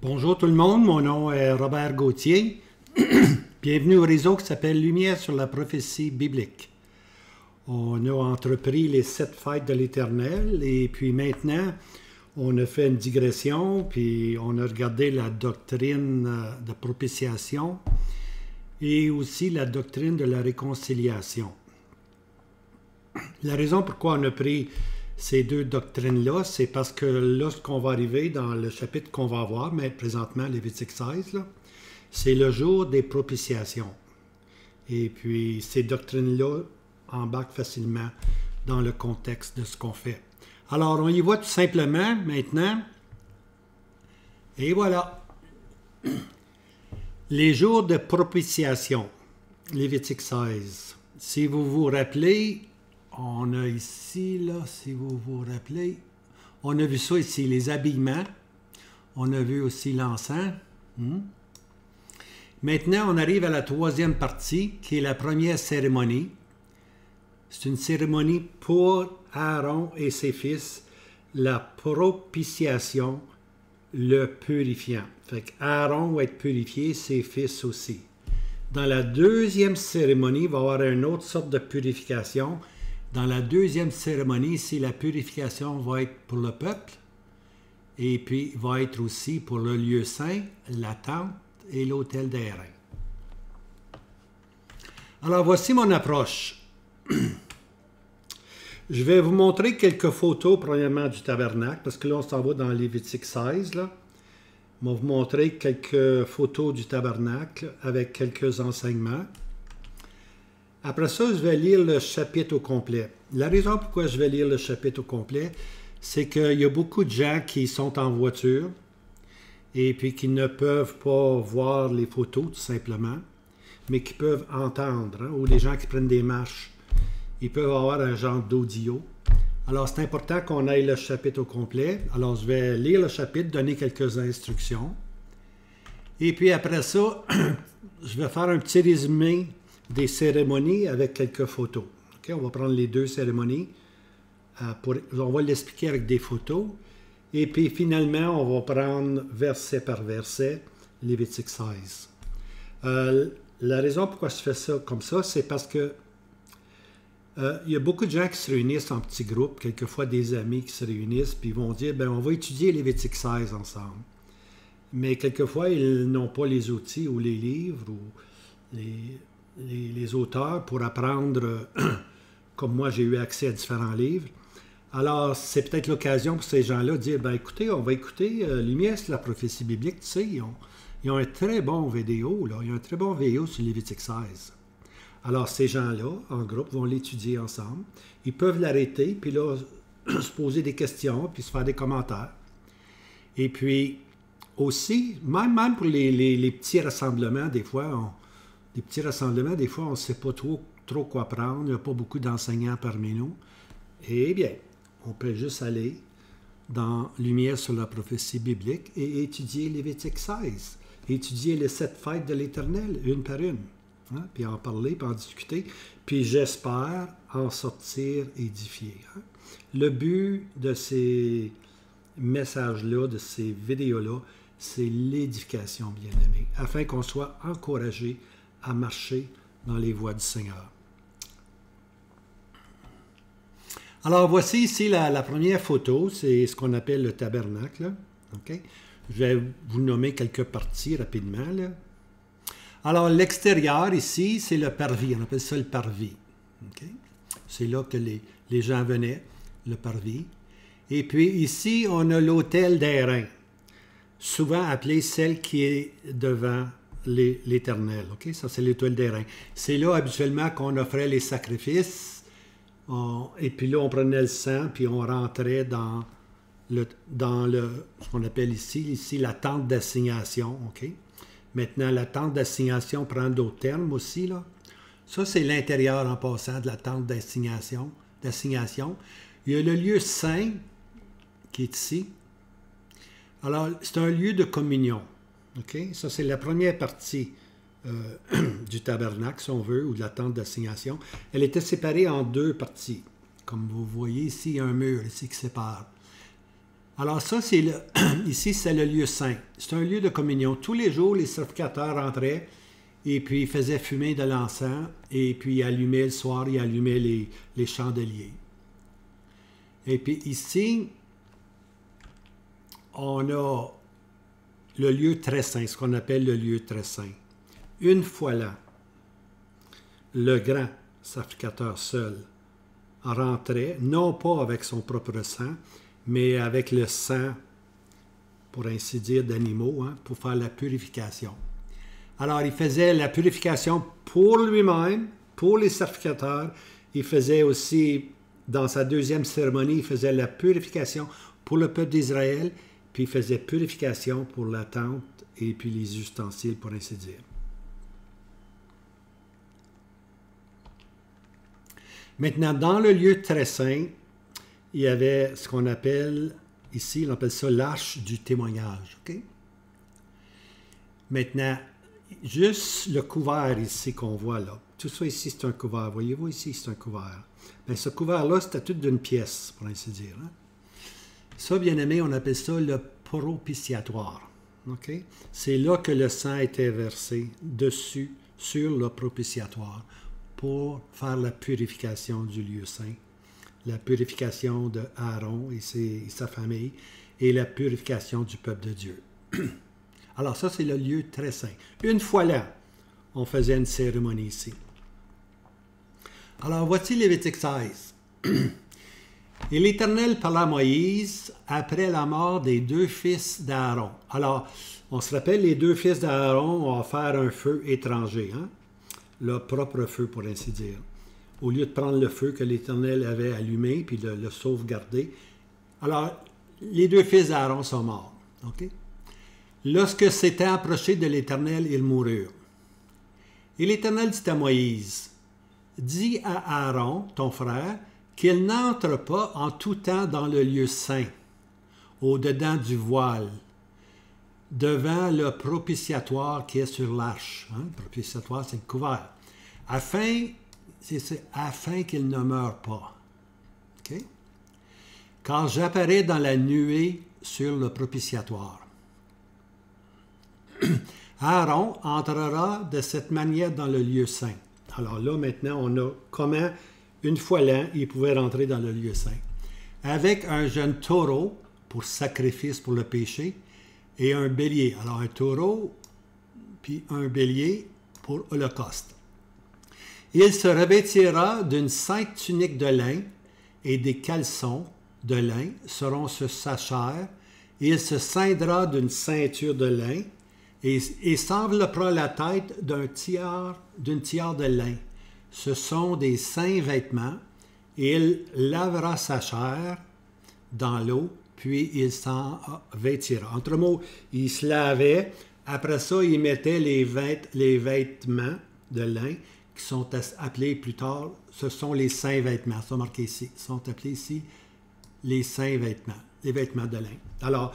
Bonjour tout le monde, mon nom est Robert Gauthier. Bienvenue au réseau qui s'appelle Lumière sur la prophétie biblique. On a entrepris les 7 fêtes de l'Éternel et puis maintenant, on a fait une digression puis on a regardé la doctrine de propitiation et aussi la doctrine de la réconciliation. La raison pourquoi on a pris ces deux doctrines-là, c'est parce que lorsqu'on va arriver dans le chapitre qu'on va avoir, mais présentement, Lévitique 16, c'est le jour des propitiations. Et puis, ces doctrines-là embarquent facilement dans le contexte de ce qu'on fait. Alors, on y voit tout simplement maintenant. Et voilà. Les jours de propitiation, Lévitique 16. Si vous vous rappelez, on a ici, là, si vous vous rappelez, on a vu ça ici, les habillements. On a vu aussi l'encens. Maintenant, on arrive à la troisième partie, qui est la première cérémonie. C'est une cérémonie pour Aaron et ses fils, la propitiation, le purifiant. Fait qu'Aaron va être purifié, ses fils aussi. Dans la deuxième cérémonie, il va y avoir une autre sorte de purification. Dans la deuxième cérémonie, ici, la purification va être pour le peuple et puis va être aussi pour le lieu saint, la tente et l'autel d'airain. Alors, voici mon approche. Je vais vous montrer quelques photos, premièrement, du tabernacle, parce que là, on s'en va dans Lévitique 16, là. Je vais vous montrer quelques photos du tabernacle avec quelques enseignements. Après ça, je vais lire le chapitre au complet. La raison pourquoi je vais lire le chapitre au complet, c'est qu'il y a beaucoup de gens qui sont en voiture et puis qui ne peuvent pas voir les photos, tout simplement, mais qui peuvent entendre, hein, ou les gens qui prennent des marches, ils peuvent avoir un genre d'audio. Alors, c'est important qu'on aille le chapitre au complet. Alors, je vais lire le chapitre, donner quelques instructions. Et puis après ça, je vais faire un petit résumé des cérémonies avec quelques photos. Okay? On va prendre les deux cérémonies. On va l'expliquer avec des photos. Et puis finalement, on va prendre verset par verset Lévitique 16. La raison pourquoi je fais ça comme ça, c'est parce que il y a beaucoup de gens qui se réunissent en petits groupes, quelquefois des amis qui se réunissent, puis ils vont dire, on va étudier Lévitique 16 ensemble. Mais quelquefois, ils n'ont pas les outils ou les livres ou les auteurs pour apprendre, comme moi j'ai eu accès à différents livres. Alors, c'est peut-être l'occasion pour ces gens-là de dire, écoutez, on va écouter Lumière sur la prophétie biblique, tu sais, ils ont un très bon vidéo, là, ils ont un très bon vidéo sur Lévitique 16. Alors, ces gens-là, en groupe, vont l'étudier ensemble. Ils peuvent l'arrêter, puis là, se poser des questions, puis se faire des commentaires. Et puis, aussi, même pour les petits rassemblements, des fois, on ne sait pas trop quoi prendre. Il n'y a pas beaucoup d'enseignants parmi nous. Eh bien, on peut juste aller dans Lumière sur la prophétie biblique et étudier Lévitique 16. Étudier les 7 fêtes de l'Éternel, une par une. Hein? Puis en parler, puis en discuter. Puis j'espère en sortir édifié. Hein? Le but de ces messages-là, de ces vidéos-là, c'est l'édification, bien-aimés, afin qu'on soit encouragé à marcher dans les voies du Seigneur. Alors, voici ici la première photo, c'est ce qu'on appelle le tabernacle. Okay? Je vais vous nommer quelques parties rapidement. Là. Alors, l'extérieur ici, c'est le parvis, on appelle ça le parvis. Okay? C'est là que les gens venaient, le parvis. Et puis ici, on a l'autel d'airain, souvent appelé celle qui est devant l'Éternel. Okay? Ça, c'est l'autel d'airain. C'est là, habituellement, qu'on offrait les sacrifices. Et puis là, on prenait le sang, puis on rentrait dans ce qu'on appelle ici la tente d'assignation. Okay? Maintenant, la tente d'assignation prend d'autres termes aussi. Là. Ça, c'est l'intérieur en passant de la tente d'assignation. Il y a le lieu saint qui est ici. Alors, c'est un lieu de communion. Okay? Ça, c'est la première partie du tabernacle, si on veut, ou de la tente d'assignation. Elle était séparée en deux parties. Comme vous voyez ici, il y a un mur ici qui sépare. Alors ça, c'est ici, c'est le lieu saint. C'est un lieu de communion. Tous les jours, les sacrificateurs entraient et puis ils faisaient fumer de l'encens et puis ils allumaient le soir, ils allumaient les chandeliers. Et puis ici, on a le lieu très saint, ce qu'on appelle le lieu très saint. Une fois là, le grand sacrificateur seul rentrait, non pas avec son propre sang, mais avec le sang, pour ainsi dire, d'animaux, hein, pour faire la purification. Alors, il faisait la purification pour lui-même, pour les sacrificateurs. Il faisait aussi, dans sa deuxième cérémonie, il faisait la purification pour le peuple d'Israël, puis il faisait purification pour la tente et puis les ustensiles, pour ainsi dire. Maintenant, dans le lieu très saint, il y avait ce qu'on appelle, ici, on appelle ça l'arche du témoignage. Okay? Maintenant, juste le couvert ici qu'on voit là, tout ça ici, c'est un couvert. Voyez-vous ici, c'est un couvert. Bien, ce couvert-là, c'était tout d'une pièce, pour ainsi dire. Hein? Ça, bien aimé, on appelle ça le propitiatoire. Okay? C'est là que le sang était versé dessus, sur le propitiatoire, pour faire la purification du lieu saint, la purification de Aaron et sa famille, et la purification du peuple de Dieu. Alors ça, c'est le lieu très saint. Une fois là, on faisait une cérémonie ici. Alors, voici Lévitique 16. Et l'Éternel parla à Moïse après la mort des deux fils d'Aaron. Alors, on se rappelle, les deux fils d'Aaron ont offert un feu étranger, hein? Leur propre feu, pour ainsi dire. Au lieu de prendre le feu que l'Éternel avait allumé, puis le sauvegarder. Alors, les deux fils d'Aaron sont morts. Okay? Lorsque s'était approché de l'Éternel, ils moururent. Et l'Éternel dit à Moïse, « Dis à Aaron, ton frère, qu'il n'entre pas en tout temps dans le lieu saint, au-dedans du voile, devant le propitiatoire qui est sur l'arche. Hein? Le propitiatoire, c'est le couvert. Afin qu'il ne meure pas. Okay? Car j'apparais dans la nuée sur le propitiatoire. Aaron entrera de cette manière dans le lieu saint. Alors là, maintenant, on a comment, une fois l'an, il pouvait rentrer dans le lieu saint. Avec un jeune taureau pour sacrifice pour le péché et un bélier. Alors un taureau, puis un bélier pour holocauste. Il se revêtira d'une sainte tunique de lin et des caleçons de lin seront sur sa chair. Il se ceindra d'une ceinture de lin et s'enveloppera la tête d'une tiare de lin. Ce sont des saints vêtements, et il lavera sa chair dans l'eau, puis il s'en vêtira. Entre mots, il se lavait, après ça, il mettait les vêtements de lin, qui sont appelés plus tard, ce sont les saints vêtements, c'est marqué ici, sont appelés ici les saints vêtements, les vêtements de lin. Alors,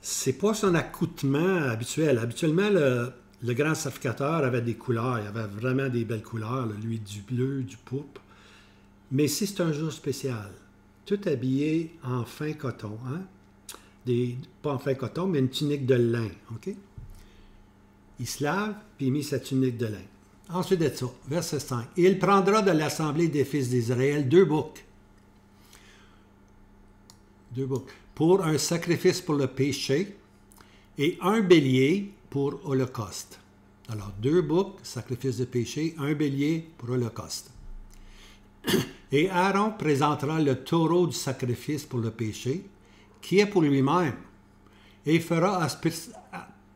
c'est pas son accoutrement habituel. Habituellement, le grand sacrificateur avait des couleurs. Il avait vraiment des belles couleurs, lui, du bleu, du pourpre. Mais ici, c'est un jour spécial. Tout habillé en fin coton. Hein? Pas en fin coton, mais une tunique de lin. Okay? Il se lave, puis il met sa tunique de lin. Ensuite de ça, verset 5. « Il prendra de l'assemblée des fils d'Israël deux boucs. Pour un sacrifice pour le péché et un bélier pour holocauste. » Alors, deux boucs, sacrifice de péché, un bélier pour holocauste. Et Aaron présentera le taureau du sacrifice pour le péché, qui est pour lui-même, et fera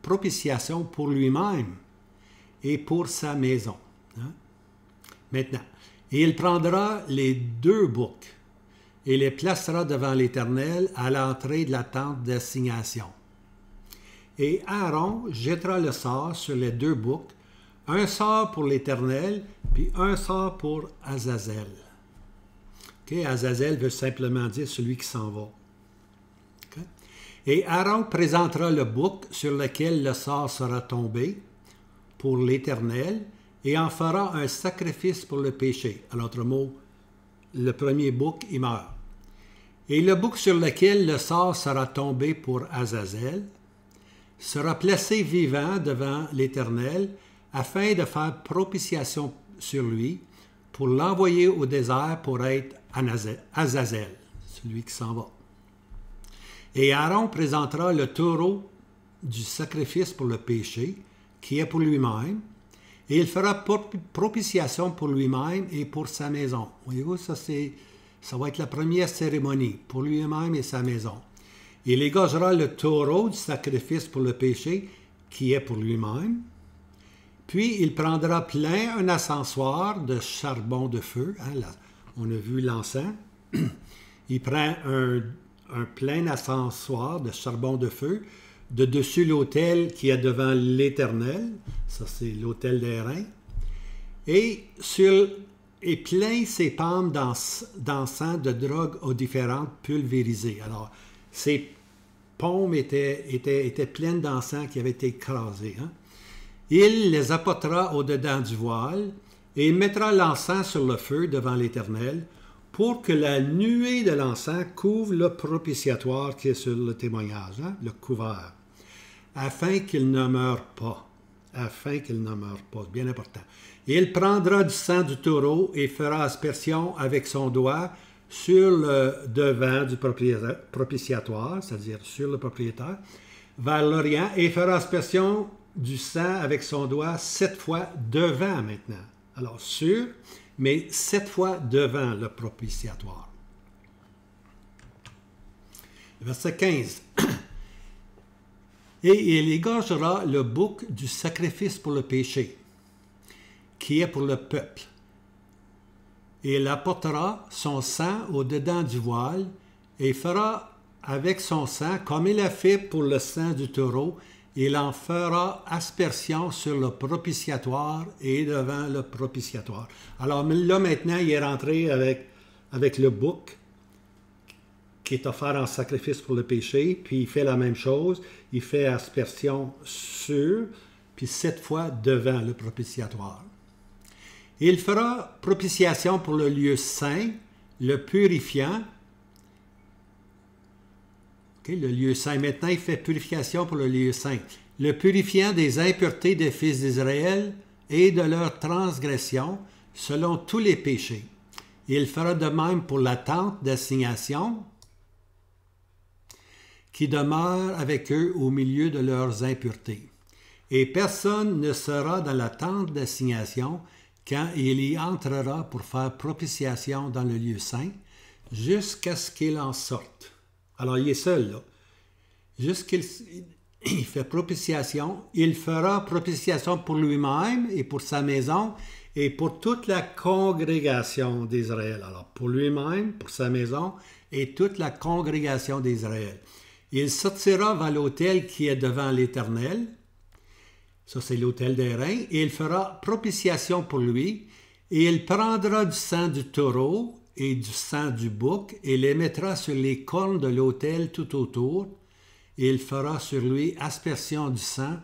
propitiation pour lui-même et pour sa maison. Hein? Maintenant, et il prendra les deux boucs et les placera devant l'Éternel à l'entrée de la tente d'assignation. Et Aaron jettera le sort sur les deux boucs, un sort pour l'Éternel, puis un sort pour Azazel. Okay? Azazel veut simplement dire celui qui s'en va. Okay? Et Aaron présentera le bouc sur lequel le sort sera tombé pour l'Éternel et en fera un sacrifice pour le péché. À l'autre mot, le premier bouc, il meurt. Et le bouc sur lequel le sort sera tombé pour Azazel sera placé vivant devant l'Éternel afin de faire propitiation sur lui pour l'envoyer au désert pour être Azazel, celui qui s'en va. Et Aaron présentera le taureau du sacrifice pour le péché, qui est pour lui-même, et il fera propitiation pour lui-même et pour sa maison. Voyez-vous, ça va être la première cérémonie, pour lui-même et sa maison. Il égorgera le taureau du sacrifice pour le péché, qui est pour lui-même. Puis il prendra plein un ascensoir de charbon de feu. Hein, là, on a vu l'encens. Il prend un plein ascensoir de charbon de feu de dessus l'autel qui est devant l'Éternel. Ça, c'est l'autel d'airain. Et plein ses palmes d'encens de drogues aux différentes pulvérisées. Alors, ces paumes étaient pleines d'encens qui avaient été écrasés. Hein? Il les apportera au-dedans du voile et mettra l'encens sur le feu devant l'Éternel pour que la nuée de l'encens couvre le propitiatoire qui est sur le témoignage, hein, le couvert, afin qu'il ne meure pas. Afin qu'il ne meure pas, bien important. Il prendra du sang du taureau et fera aspersion avec son doigt sur le devant du propitiatoire, c'est-à-dire sur le propriétaire, vers l'Orient, et fera aspersion du sang avec son doigt 7 fois devant maintenant. Alors, sur, mais 7 fois devant le propitiatoire. Verset 15. Et il égorgera le bouc du sacrifice pour le péché, qui est pour le peuple. Et il apportera son sang au-dedans du voile et fera avec son sang, comme il a fait pour le sang du taureau, il en fera aspersion sur le propitiatoire et devant le propitiatoire. Alors là, maintenant, il est rentré avec le bouc qui est offert en sacrifice pour le péché, puis il fait la même chose. Il fait aspersion sur, puis 7 fois devant le propitiatoire. Il fera propitiation pour le lieu saint, le purifiant. Okay, le lieu saint. Maintenant, il fait purification pour le lieu saint. Le purifiant des impuretés des fils d'Israël et de leurs transgressions, selon tous les péchés. Il fera de même pour la tente d'assignation, qui demeure avec eux au milieu de leurs impuretés. Et personne ne sera dans la tente d'assignation quand il y entrera pour faire propitiation dans le lieu saint, jusqu'à ce qu'il en sorte. Alors, il est seul, là. Jusqu'il fait propitiation. Il fera propitiation pour lui-même et pour sa maison et pour toute la congrégation d'Israël. Alors, pour lui-même, pour sa maison et toute la congrégation d'Israël. Il sortira vers l'autel qui est devant l'Éternel. Ça, c'est l'autel d'airain. Et il fera propitiation pour lui. Et il prendra du sang du taureau et du sang du bouc et les mettra sur les cornes de l'autel tout autour. Et il fera sur lui aspersion du sang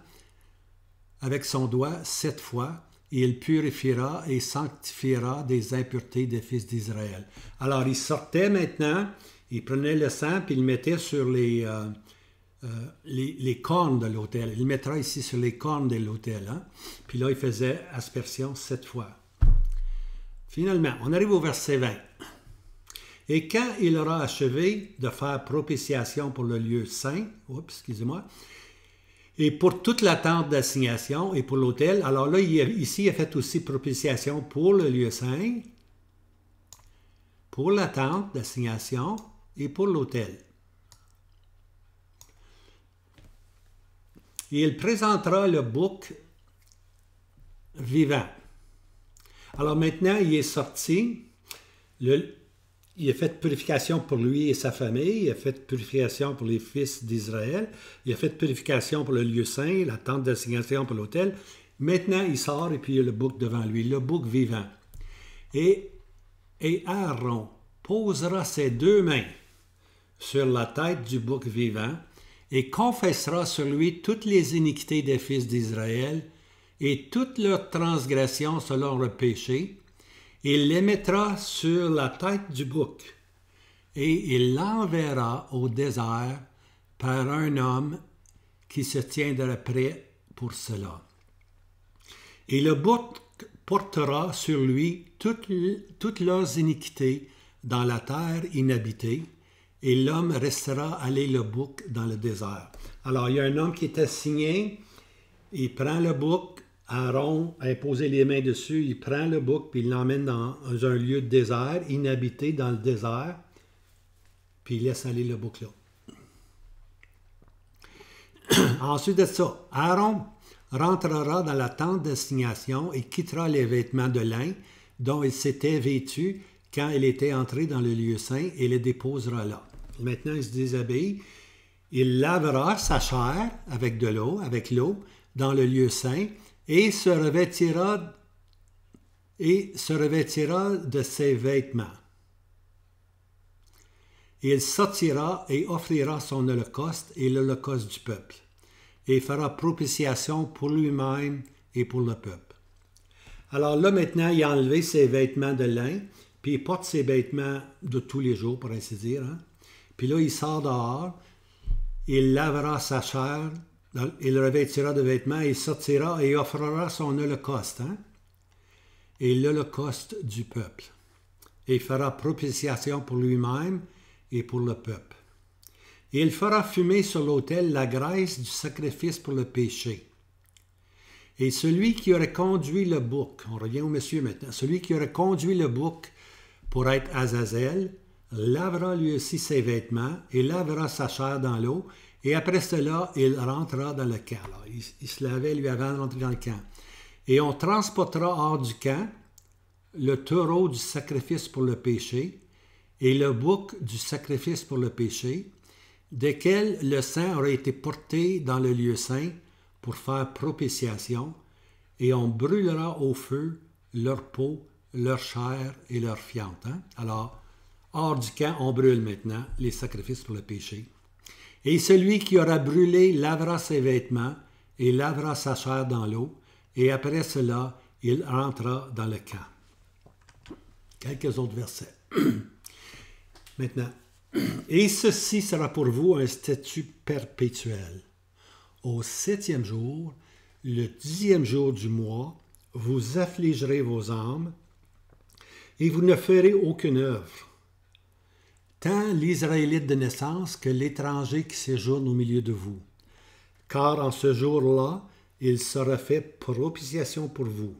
avec son doigt 7 fois. Et il purifiera et sanctifiera des impuretés des fils d'Israël. Alors, il sortait maintenant, il prenait le sang puis il le mettait sur les cornes de l'autel. Il le mettra ici sur les cornes de l'autel. Hein? Puis là, il faisait aspersion 7 fois. Finalement, on arrive au verset 20. Et quand il aura achevé de faire propitiation pour le lieu saint, et pour toute la tente d'assignation et pour l'autel, alors là, ici, il a fait aussi propitiation pour le lieu saint, pour la tente d'assignation et pour l'autel. Et il présentera le bouc vivant. Alors maintenant, il est sorti, il a fait purification pour lui et sa famille, il a fait purification pour les fils d'Israël, il a fait purification pour le lieu saint, la tente d'assignation pour l'autel. Maintenant, il sort et puis il y a le bouc devant lui, le bouc vivant. Et Aaron posera ses 2 mains sur la tête du bouc vivant et confessera sur lui toutes les iniquités des fils d'Israël et toutes leurs transgressions selon le péché, et il les mettra sur la tête du bouc. et il l'enverra au désert par un homme qui se tiendra prêt pour cela. Et le bouc portera sur lui toutes leurs iniquités dans la terre inhabitée, et l'homme restera aller le bouc dans le désert. Alors, il y a un homme qui est assigné, il prend le bouc, Aaron a imposé les mains dessus, il prend le bouc, puis il l'emmène dans un lieu de désert, inhabité dans le désert, puis il laisse aller le bouc là. Ensuite de ça, Aaron rentrera dans la tente d'assignation et quittera les vêtements de lin dont il s'était vêtu quand il était entré dans le lieu saint et les déposera là. Maintenant, il se déshabille. Il lavera sa chair avec de l'eau, dans le lieu saint et se revêtira de ses vêtements. Il sortira et offrira son holocauste et l'holocauste du peuple, et fera propitiation pour lui-même et pour le peuple. Alors là, maintenant, il a enlevé ses vêtements de lin, puis il porte ses vêtements de tous les jours, pour ainsi dire. Hein? Puis là, il sort dehors, il lavera sa chair, il revêtira de vêtements, il sortira et offrira son holocauste, hein? Et l'holocauste du peuple, et fera propitiation pour lui-même et pour le peuple. Et il fera fumer sur l'autel la graisse du sacrifice pour le péché. Et celui qui aurait conduit le bouc, on revient au monsieur maintenant, celui qui aurait conduit le bouc pour être Azazel, lavera lui aussi ses vêtements et lavera sa chair dans l'eau, et après cela, il rentrera dans le camp. Alors, il se lavait lui avant de rentrer dans le camp. Et on transportera hors du camp le taureau du sacrifice pour le péché et le bouc du sacrifice pour le péché, desquels le sang aurait été porté dans le lieu saint pour faire propitiation, et on brûlera au feu leur peau, leur chair et leur fiente. Hein? Alors, hors du camp, on brûle maintenant les sacrifices pour le péché. Et celui qui aura brûlé lavera ses vêtements et lavera sa chair dans l'eau, et après cela, il rentrera dans le camp. Quelques autres versets. Maintenant, et ceci sera pour vous un statut perpétuel. Au 7e jour, le 10e jour du mois, vous affligerez vos âmes, et vous ne ferez aucune œuvre. Tant l'Israélite de naissance que l'étranger qui séjourne au milieu de vous. Car en ce jour-là, il sera fait propitiation pour vous,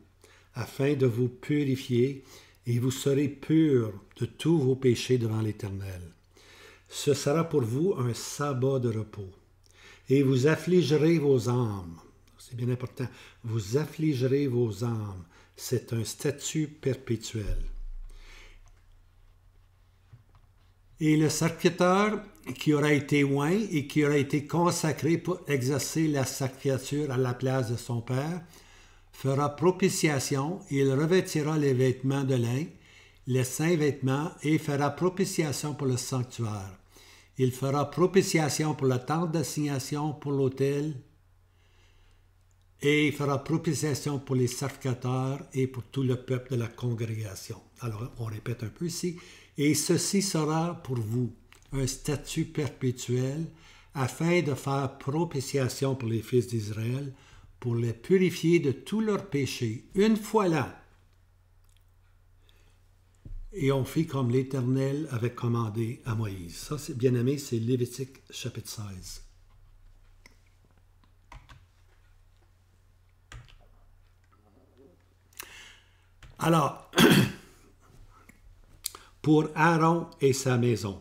afin de vous purifier, et vous serez purs de tous vos péchés devant l'Éternel. Ce sera pour vous un sabbat de repos, et vous affligerez vos âmes. C'est bien important. Vous affligerez vos âmes. C'est un statut perpétuel. Et le sacrificateur qui aura été oint et qui aura été consacré pour exercer la sacrificature à la place de son père, fera propitiation, il revêtira les vêtements de lin, les saints vêtements, et fera propitiation pour le sanctuaire. Il fera propitiation pour la tente d'assignation, pour l'autel, et il fera propitiation pour les sacrificateurs et pour tout le peuple de la congrégation. Alors, on répète un peu ici. Et ceci sera pour vous un statut perpétuel, afin de faire propitiation pour les fils d'Israël, pour les purifier de tous leurs péchés, une fois l'an. Et on fit comme l'Éternel avait commandé à Moïse. Ça, c'est bien aimé, c'est Lévitique chapitre 16. Alors, pour Aaron et sa maison.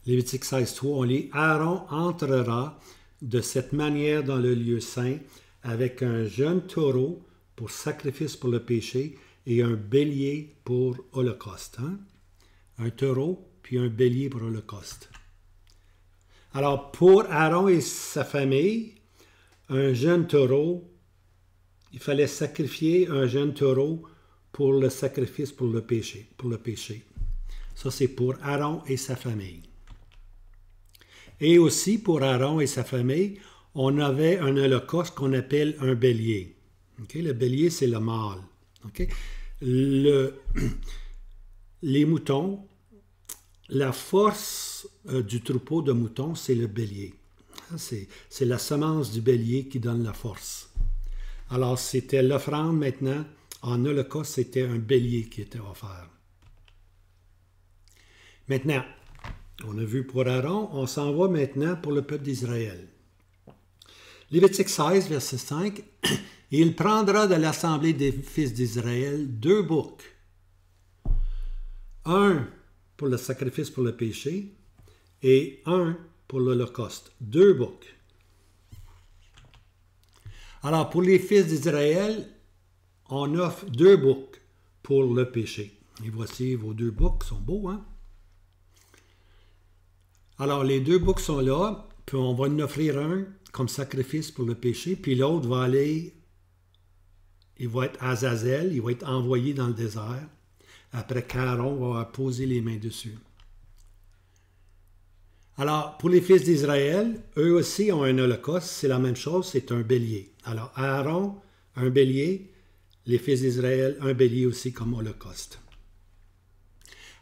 Lévitique 16, 3, on lit « Aaron entrera de cette manière dans le lieu saint avec un jeune taureau pour sacrifice pour le péché et un bélier pour holocauste. Hein? Un taureau puis un bélier pour holocauste. Alors, pour Aaron et sa famille, un jeune taureau, il fallait sacrifier un jeune taureau pour le sacrifice pour le péché. Ça, c'est pour Aaron et sa famille. Et aussi, pour Aaron et sa famille, on avait un holocauste qu'on appelle un bélier. Okay? Le bélier, c'est le mâle. Okay? Les moutons, la force du troupeau de moutons, c'est le bélier. C'est la semence du bélier qui donne la force. Alors, c'était l'offrande maintenant. En holocauste, c'était un bélier qui était offert. Maintenant, on a vu pour Aaron, on s'en va maintenant pour le peuple d'Israël. Lévitique 16, verset 5. « Il prendra de l'assemblée des fils d'Israël 2 boucs, un pour le sacrifice pour le péché et un pour l'holocauste. 2 boucs. » Alors, pour les fils d'Israël, on offre 2 boucs pour le péché. Et voici vos 2 boucs, sont beaux, hein? Alors, les 2 boucs sont là, puis on va en offrir un comme sacrifice pour le péché, puis l'autre va aller, il va être Azazel, il va être envoyé dans le désert, après qu'Aaron va poser les mains dessus. Alors, pour les fils d'Israël, eux aussi ont un holocauste, c'est la même chose, c'est un bélier. Alors, Aaron, un bélier, les fils d'Israël, un bélier aussi comme holocauste.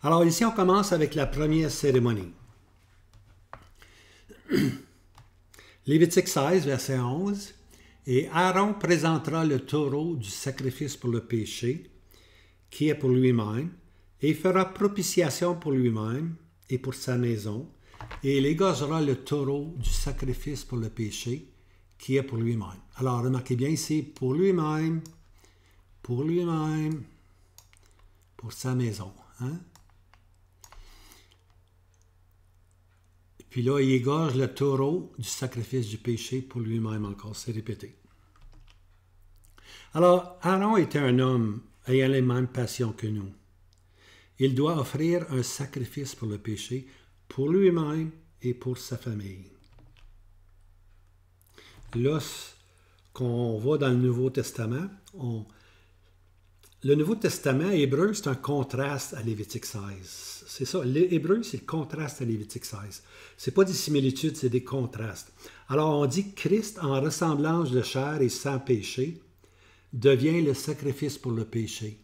Alors, ici, on commence avec la première cérémonie. Lévitique 16, verset 11. « Et Aaron présentera le taureau du sacrifice pour le péché, qui est pour lui-même, et fera propitiation pour lui-même et pour sa maison, et il égorgera le taureau du sacrifice pour le péché, qui est pour lui-même. » Alors, remarquez bien ici, pour lui-même, pour sa maison. Hein? Puis là, il égorge le taureau du sacrifice du péché pour lui-même encore, c'est répété. Alors, Aaron était un homme ayant les mêmes passions que nous. Il doit offrir un sacrifice pour le péché, pour lui-même et pour sa famille. Là, qu'on va dans le Nouveau Testament, le Nouveau Testament hébreu, c'est un contraste à Lévitique 16. C'est ça, l'hébreu, c'est le contraste à Lévitique 16. Ce n'est pas des similitudes, c'est des contrastes. Alors, on dit que Christ, en ressemblance de chair et sans péché, devient le sacrifice pour le péché.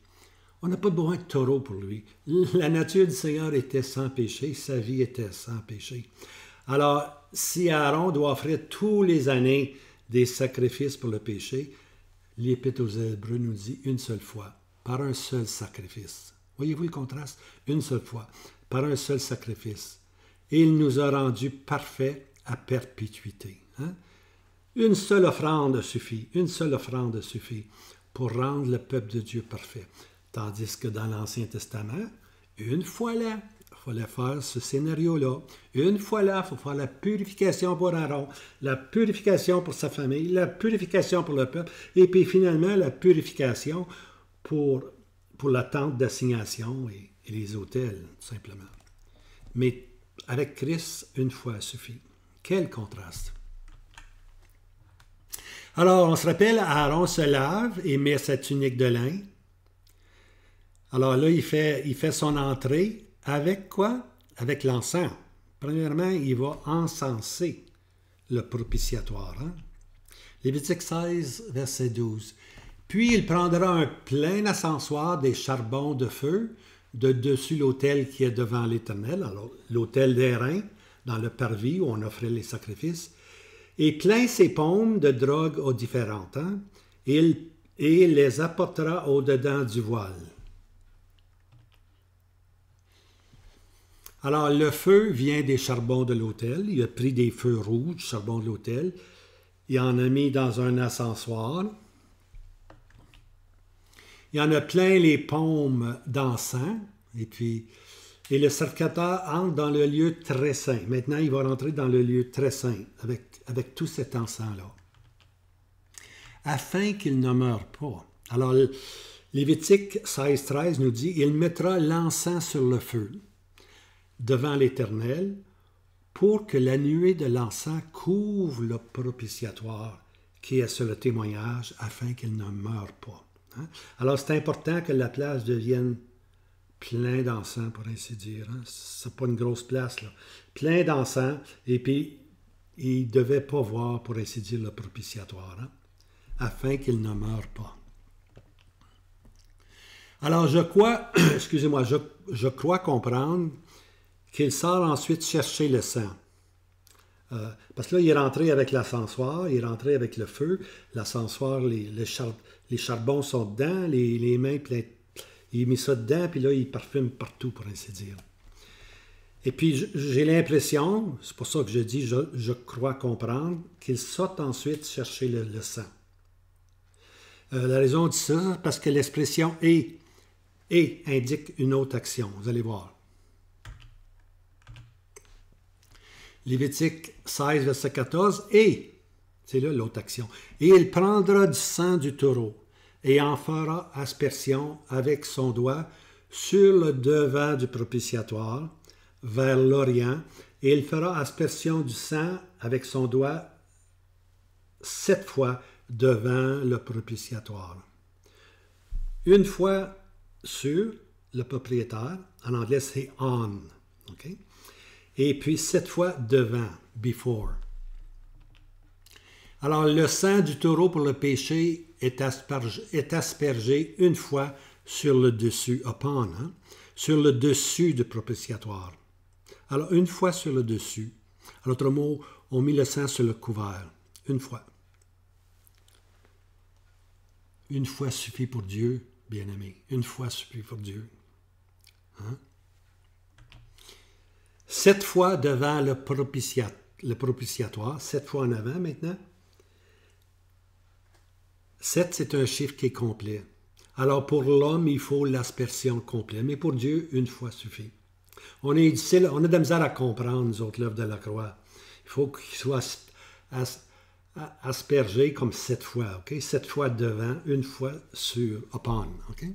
On n'a pas besoin de taureau pour lui. La nature du Seigneur était sans péché, sa vie était sans péché. Alors, si Aaron doit offrir tous les années des sacrifices pour le péché, l'Épître aux Hébreux nous dit une seule fois, par un seul sacrifice. Voyez-vous le contraste? Une seule fois, par un seul sacrifice. Et il nous a rendus parfaits à perpétuité. Hein? Une seule offrande suffit pour rendre le peuple de Dieu parfait. Tandis que dans l'Ancien Testament, une fois là, il fallait faire ce scénario-là. Une fois là, il faut faire la purification pour Aaron, la purification pour sa famille, la purification pour le peuple, et puis finalement la purification pour la tente d'assignation et les autels, tout simplement. Mais avec Christ, une fois suffit. Quel contraste! Alors, on se rappelle, Aaron se lave et met sa tunique de lin. Alors là, il fait son entrée avec quoi? Avec l'encens. Premièrement, il va encenser le propitiatoire. Hein? Lévitique 16, verset 12. Puis il prendra un plein ascensoir des charbons de feu de dessus l'autel qui est devant l'Éternel, alors l'autel d'airain, dans le parvis où on offrait les sacrifices, et plein ses paumes de drogues aux différentes, hein? Et les apportera au-dedans du voile. Alors, le feu vient des charbons de l'autel. Il a pris des feux rouges, charbon de l'autel. Il en a mis dans un ascensoir. Il en a plein les paumes d'encens. Et le sacrificateur entre dans le lieu très saint. Maintenant, il va rentrer dans le lieu très saint avec tout cet encens-là. Afin qu'il ne meure pas. Alors, Lévitique 16-13 nous dit, « Il mettra l'encens sur le feu devant l'Éternel pour que la nuée de l'encens couvre le propitiatoire qui est sur le témoignage afin qu'il ne meure pas. Hein? » Alors, c'est important que la place devienne plein d'encens, pour ainsi dire. Hein? Ce n'est pas une grosse place, là. Plein d'encens, et puis il ne devait pas voir, pour ainsi dire, le propitiatoire, hein? Afin qu'il ne meure pas. Alors, je crois comprendre qu'il sort ensuite chercher le sang. Parce que là, il est rentré avec l'ascensoir, il est rentré avec le feu. L'ascensoir, les charbons sont dedans, les mains pleines. Il met ça dedans, puis là, il parfume partout, pour ainsi dire. Et puis, j'ai l'impression, c'est pour ça que je dis, je crois comprendre, qu'il saute ensuite chercher le sang. La raison de ça, parce que l'expression « et » indique une autre action. Vous allez voir. Lévitique 16, verset 14, « Et », c'est là l'autre action, « Et il prendra du sang du taureau, et en fera aspersion avec son doigt sur le devant du propitiatoire, vers l'Orient, et il fera aspersion du sang avec son doigt 7 fois devant le propitiatoire. Une fois sur le propriétaire, en anglais c'est on, okay? Et puis 7 fois devant, before. Alors le sang du taureau pour le péché est aspergé une fois sur le dessus, upon, hein? Sur le dessus du propitiatoire. Alors une fois sur le dessus. En d'autres mots, on met le sang sur le couvert. Une fois. Une fois suffit pour Dieu, bien-aimé. Une fois suffit pour Dieu. Hein? 7 fois devant le propitiatoire, 7 fois en avant maintenant. 7, c'est un chiffre qui est complet. Alors pour l'homme, il faut l'aspersion complète, mais pour Dieu, une fois suffit. On a de la misère à comprendre, nous autres, l'œuvre de la croix. Il faut qu'il soit aspergé comme 7 fois, ok? 7 fois devant, une fois sur, upon, ok?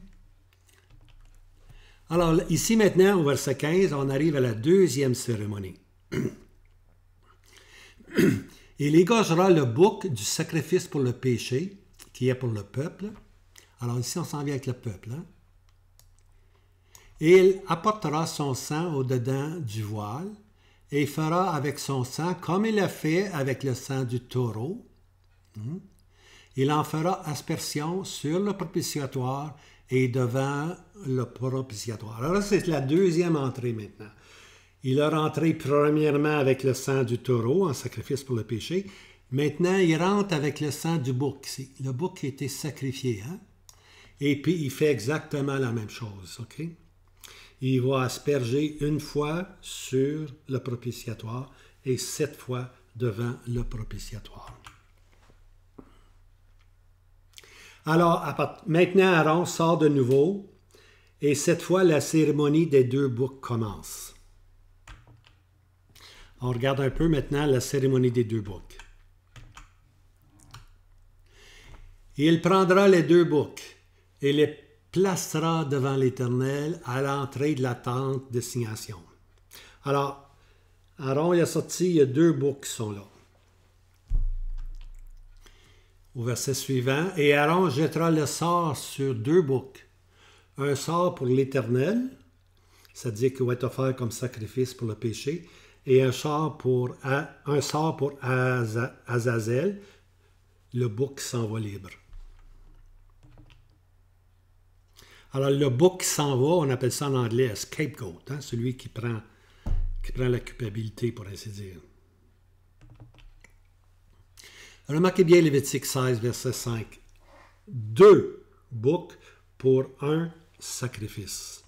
Alors, ici maintenant, au verset 15, on arrive à la deuxième cérémonie. Il égorgera le bouc du sacrifice pour le péché, qui est pour le peuple. Alors ici, on s'en vient avec le peuple. Hein? Et il apportera son sang au-dedans du voile, et fera avec son sang, comme il a fait avec le sang du taureau. Il en fera aspersion sur le propitiatoire et devant le propitiatoire. Alors là, c'est la deuxième entrée maintenant. Il a rentré premièrement avec le sang du taureau en sacrifice pour le péché. Maintenant, il rentre avec le sang du bouc. Le bouc a été sacrifié. Hein? Et puis, il fait exactement la même chose. OK? Il va asperger une fois sur le propitiatoire et 7 fois devant le propitiatoire. Alors, maintenant, Aaron sort de nouveau et cette fois, la cérémonie des 2 boucs commence. On regarde un peu maintenant la cérémonie des 2 boucs. Il prendra les 2 boucs et les placera devant l'Éternel à l'entrée de la tente de signation. Alors, Aaron il a sorti, il y a 2 boucs qui sont là. Au verset suivant, « Et Aaron jettera le sort sur 2 boucs, un sort pour l'Éternel, c'est-à-dire qu'il va être offert comme sacrifice pour le péché, et un sort pour Azazel, le bouc qui s'en va libre. » Alors, le bouc qui s'en va, on appelle ça en anglais un scapegoat, hein, celui qui prend la culpabilité, pour ainsi dire. Remarquez bien Lévitique 16, verset 5. 2 boucs pour un sacrifice.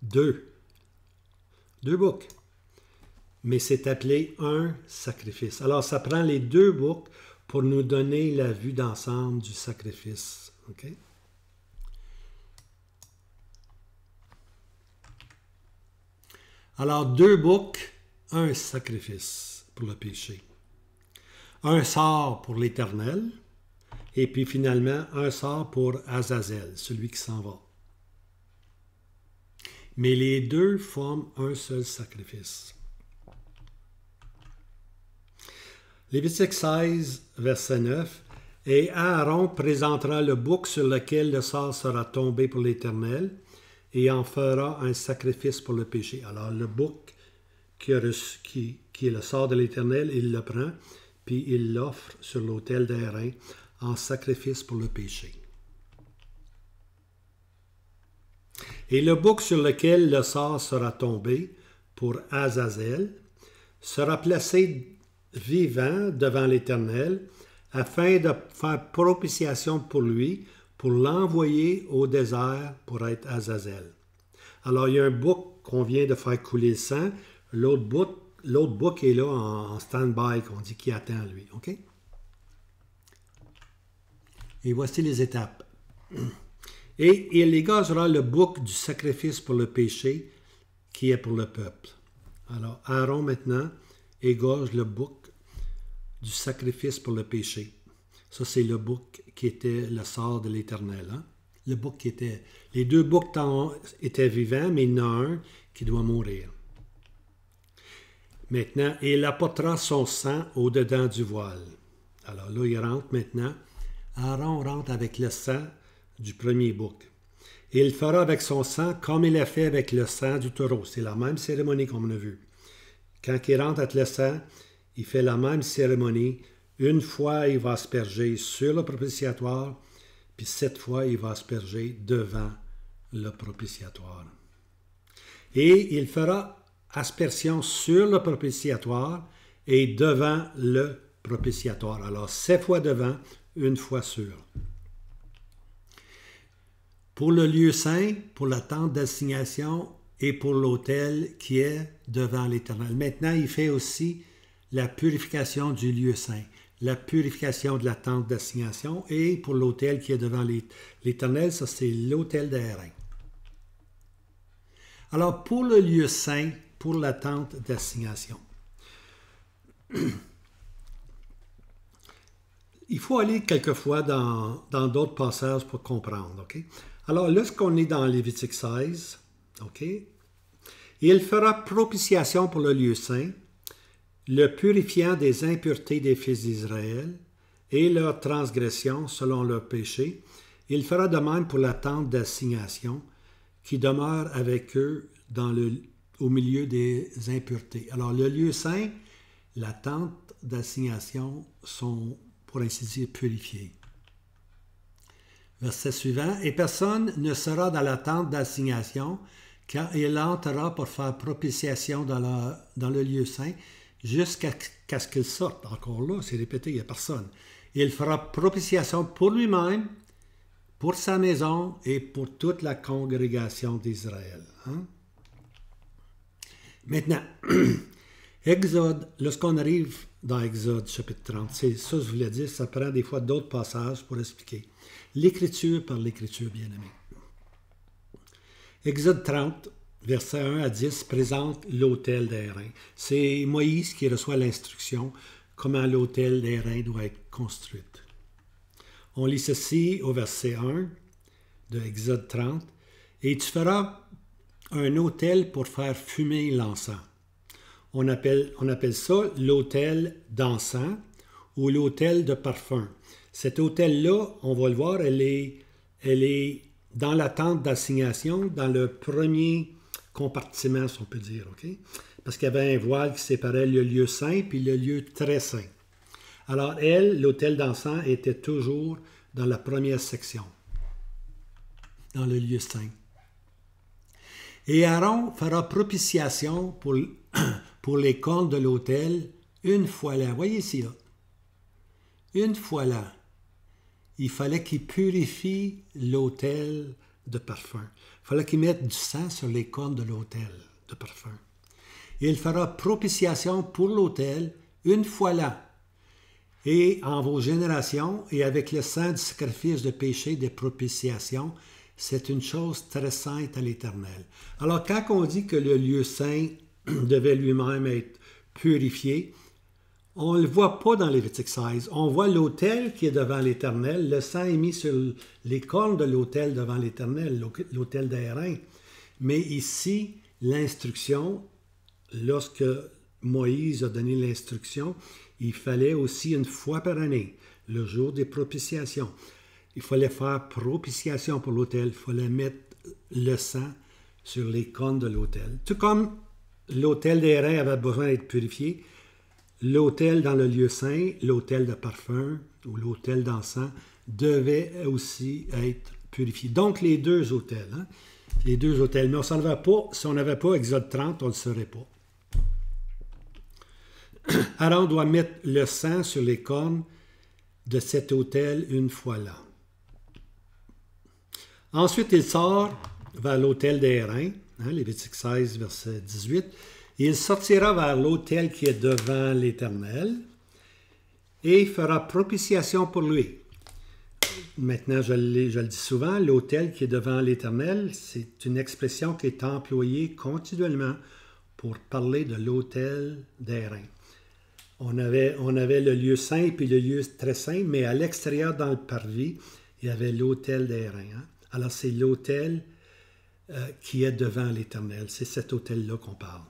2 boucs. Mais c'est appelé un sacrifice. Alors, ça prend les 2 boucs pour nous donner la vue d'ensemble du sacrifice. OK? Alors, 2 boucs, un sacrifice pour le péché. Un sort pour l'Éternel, et puis finalement, un sort pour Azazel, celui qui s'en va. Mais les 2 forment un seul sacrifice. Lévitique 16, verset 9. « Et Aaron présentera le bouc sur lequel le sort sera tombé pour l'Éternel, et en fera un sacrifice pour le péché. » Alors, le bouc qui est le sort de l'Éternel, il le prend, puis il l'offre sur l'autel d'Aaron en sacrifice pour le péché. Et le bouc sur lequel le sort sera tombé pour Azazel, sera placé vivant devant l'Éternel, afin de faire propitiation pour lui, pour l'envoyer au désert pour être Azazel. Alors, il y a un bouc qu'on vient de faire couler le sang, l'autre bouc est là en stand-by, qu'on dit qui attend lui. OK? Et voici les étapes. Et il égazera le bouc du sacrifice pour le péché qui est pour le peuple. Alors, Aaron maintenant égorge le bouc du sacrifice pour le péché. Ça, c'est le bouc qui était le sort de l'Éternel. Hein? Le bouc qui était... Les deux boucs étaient vivants, mais il y en a un qui doit mourir. Maintenant, il apportera son sang au-dedans du voile. Alors là, il rentre maintenant. Aaron rentre avec le sang du premier bouc. Et il fera avec son sang comme il a fait avec le sang du taureau. C'est la même cérémonie qu'on a vue. Quand il rentre avec le sang, il fait la même cérémonie. Une fois, il va asperger sur le propitiatoire, puis 7 fois, il va asperger devant le propitiatoire. Et il fera aspersion sur le propitiatoire et devant le propitiatoire. Alors, 7 fois devant, une fois sur. Pour le lieu saint, pour la tente d'assignation et pour l'autel qui est devant l'Éternel. Maintenant, il fait aussi la purification du lieu saint, la purification de la tente d'assignation et pour l'autel qui est devant l'Éternel, ça c'est l'autel d'airain. Alors, pour le lieu saint, pour la tente d'assignation, il faut aller quelquefois dans d'autres passages pour comprendre. Okay? Alors, lorsqu'on est dans Lévitique 16, okay, il fera propitiation pour le lieu saint, le purifiant des impuretés des fils d'Israël et leurs transgressions selon leurs péchés. Il fera de même pour la tente d'assignation qui demeure avec eux au milieu des impuretés. Alors, le lieu saint, la tente d'assignation sont, pour ainsi dire, purifiés. Verset suivant. « Et personne ne sera dans la tente d'assignation, car il entrera pour faire propitiation dans le lieu saint, jusqu'à ce qu'il sorte. » Encore là, c'est répété, il n'y a personne. « Il fera propitiation pour lui-même, pour sa maison et pour toute la congrégation d'Israël. Hein? » Maintenant, Exode, lorsqu'on arrive dans Exode chapitre 30, c'est ça que je voulais dire, ça prend des fois d'autres passages pour expliquer. L'écriture par l'écriture, bien-aimé. Exode 30, versets 1 à 10, présente l'autel d'airain. C'est Moïse qui reçoit l'instruction comment l'autel d'airain doit être construit. On lit ceci au verset 1 de Exode 30. « Et tu feras un autel pour faire fumer l'encens. » On appelle ça l'autel d'encens ou l'autel de parfum. Cet autel-là, on va le voir, elle est dans la tente d'assignation, dans le premier compartiment, si on peut dire, OK? Parce qu'il y avait un voile qui séparait le lieu saint puis le lieu très saint. Alors, l'autel d'encens était toujours dans la première section, dans le lieu saint. Et Aaron fera propitiation pour les cornes de l'autel une fois là. Voyez ici, là. Une fois là. Il fallait qu'il purifie l'autel de parfum. Il fallait qu'il mette du sang sur les cornes de l'autel de parfum. Et il fera propitiation pour l'autel une fois là. Et en vos générations, et avec le sang du sacrifice de péché des propitiations, c'est une chose très sainte à l'Éternel. Alors, quand on dit que le lieu saint devait lui-même être purifié, on ne le voit pas dans Lévitique 16. On voit l'autel qui est devant l'Éternel. Le sang est mis sur les cornes de l'autel devant l'Éternel, l'autel d'airain. Mais ici, l'instruction, lorsque Moïse a donné l'instruction, il fallait aussi une fois par année, le jour des propitiations. Il fallait faire propitiation pour l'autel. Il fallait mettre le sang sur les cornes de l'autel. Tout comme l'autel d'airain avait besoin d'être purifié, l'autel dans le lieu saint, l'autel de parfum ou l'autel d'encens devait aussi être purifié. Donc, les deux autels. Hein? Les deux autels. Mais on s'en va pas. Si on n'avait pas Exode 30, on ne le saurait pas. Aaron doit mettre le sang sur les cornes de cet autel une fois là. Ensuite, il sort vers l'autel d'airain, Lévitique 16, verset 18. Et il sortira vers l'autel qui est devant l'Éternel et fera propitiation pour lui. Maintenant, je le dis souvent, l'autel qui est devant l'Éternel, c'est une expression qui est employée continuellement pour parler de l'autel d'airain. On avait le lieu saint puis le lieu très saint, mais à l'extérieur, dans le parvis, il y avait l'autel d'airain. Alors, c'est l'autel qui est devant l'Éternel. C'est cet autel-là qu'on parle.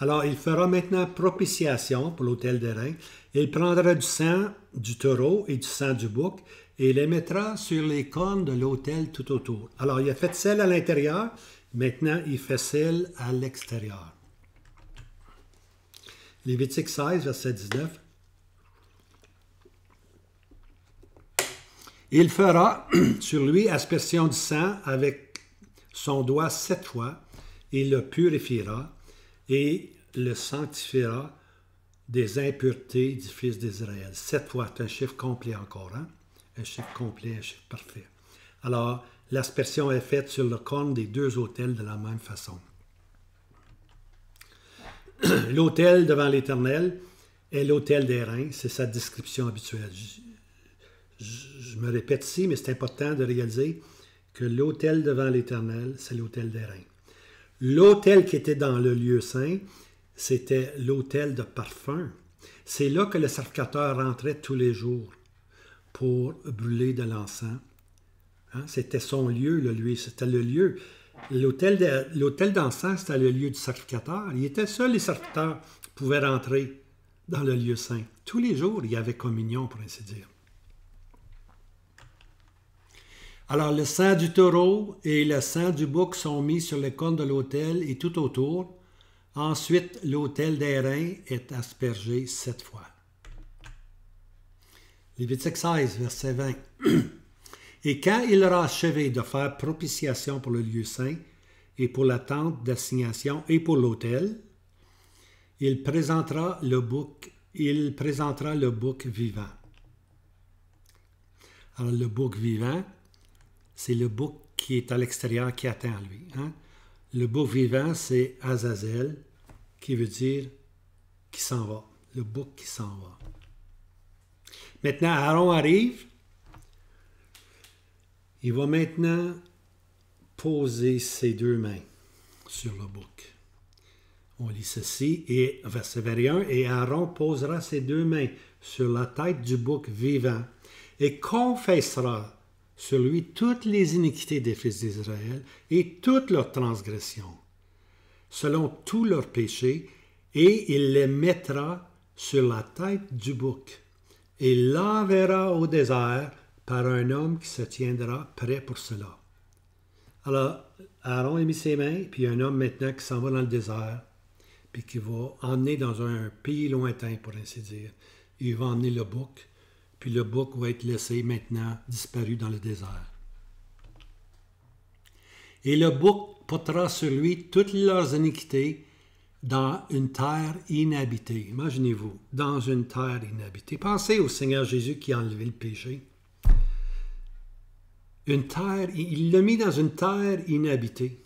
Alors, il fera maintenant propitiation pour l'autel d'airain. Il prendra du sang du taureau et du sang du bouc et les mettra sur les cornes de l'autel tout autour. Alors, il a fait celle à l'intérieur. Maintenant, il fait celle à l'extérieur. Lévitique 16, verset 19. Il fera sur lui aspersion du sang avec son doigt 7 fois, et le purifiera et le sanctifiera des impuretés du fils d'Israël. 7 fois, c'est un chiffre complet encore, un chiffre complet, un chiffre parfait. Alors, l'aspersion est faite sur le corne des deux autels de la même façon. L'autel devant l'Éternel est l'autel d'airain, c'est sa description habituelle. Je me répète ici, mais c'est important de réaliser que l'autel devant l'Éternel, c'est l'autel d'airain. L'autel qui était dans le lieu saint, c'était l'autel de parfum. C'est là que le sacrificateur rentrait tous les jours pour brûler de l'encens. C'était son lieu, lui, c'était le lieu. L'autel d'encens, c'était le lieu du sacrificateur. Il était seul, les sacrificateurs pouvaient rentrer dans le lieu saint. Tous les jours, il y avait communion, pour ainsi dire. Alors, le sang du taureau et le sang du bouc sont mis sur les cornes de l'autel et tout autour. Ensuite, l'autel d'airain est aspergé 7 fois. Lévitique 16, verset 20. Et quand il aura achevé de faire propitiation pour le lieu saint et pour la tente d'assignation et pour l'autel, il présentera le bouc vivant. Alors, le bouc vivant, c'est le bouc qui est à l'extérieur, qui attend lui. Le bouc vivant, c'est Azazel, qui veut dire qui s'en va. Le bouc qui s'en va. Maintenant, Aaron arrive. Il va maintenant poser ses deux mains sur le bouc. On lit ceci, et verset 21, et Aaron posera ses deux mains sur la tête du bouc vivant et confessera sur lui toutes les iniquités des fils d'Israël et toutes leurs transgressions, selon tous leurs péchés, et il les mettra sur la tête du bouc et l'enverra au désert par un homme qui se tiendra prêt pour cela. Alors, Aaron a mis ses mains, puis il y a un homme maintenant qui s'en va dans le désert, puis qui va emmener dans un pays lointain, pour ainsi dire. Il va emmener le bouc, puis le bouc va être laissé maintenant disparu dans le désert. Et le bouc portera sur lui toutes leurs iniquités dans une terre inhabitée. Imaginez-vous, dans une terre inhabitée. Pensez au Seigneur Jésus qui a enlevé le péché. Une terre, il l'a mis dans une terre inhabitée.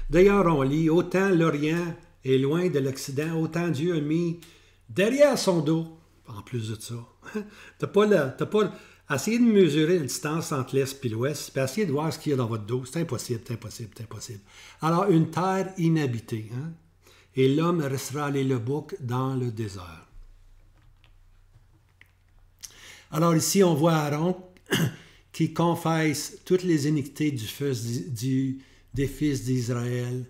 D'ailleurs, on lit, autant l'Orient est loin de l'Occident, autant Dieu a mis derrière son dos, en plus de ça. T'as pas essayez de mesurer la distance entre l'Est et l'Ouest, puis essayez de voir ce qu'il y a dans votre dos. C'est impossible, c'est impossible, c'est impossible. Alors, une terre inhabitée, et l'homme restera aller le bouc dans le désert. Alors ici, on voit Aaron qui confesse toutes les iniquités des fils d'Israël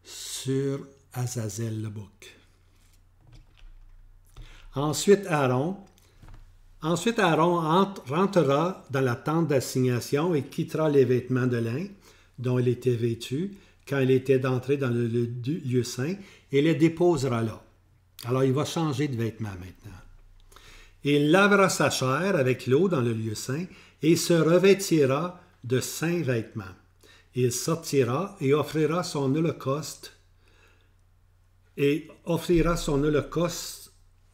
sur Azazel le bouc. Ensuite, Aaron rentrera dans la tente d'assignation et quittera les vêtements de lin dont il était vêtu quand il était entré dans le lieu saint et les déposera là. Alors, il va changer de vêtements maintenant. Il lavera sa chair avec l'eau dans le lieu saint et se revêtira de saints vêtements. Il sortira et offrira son holocauste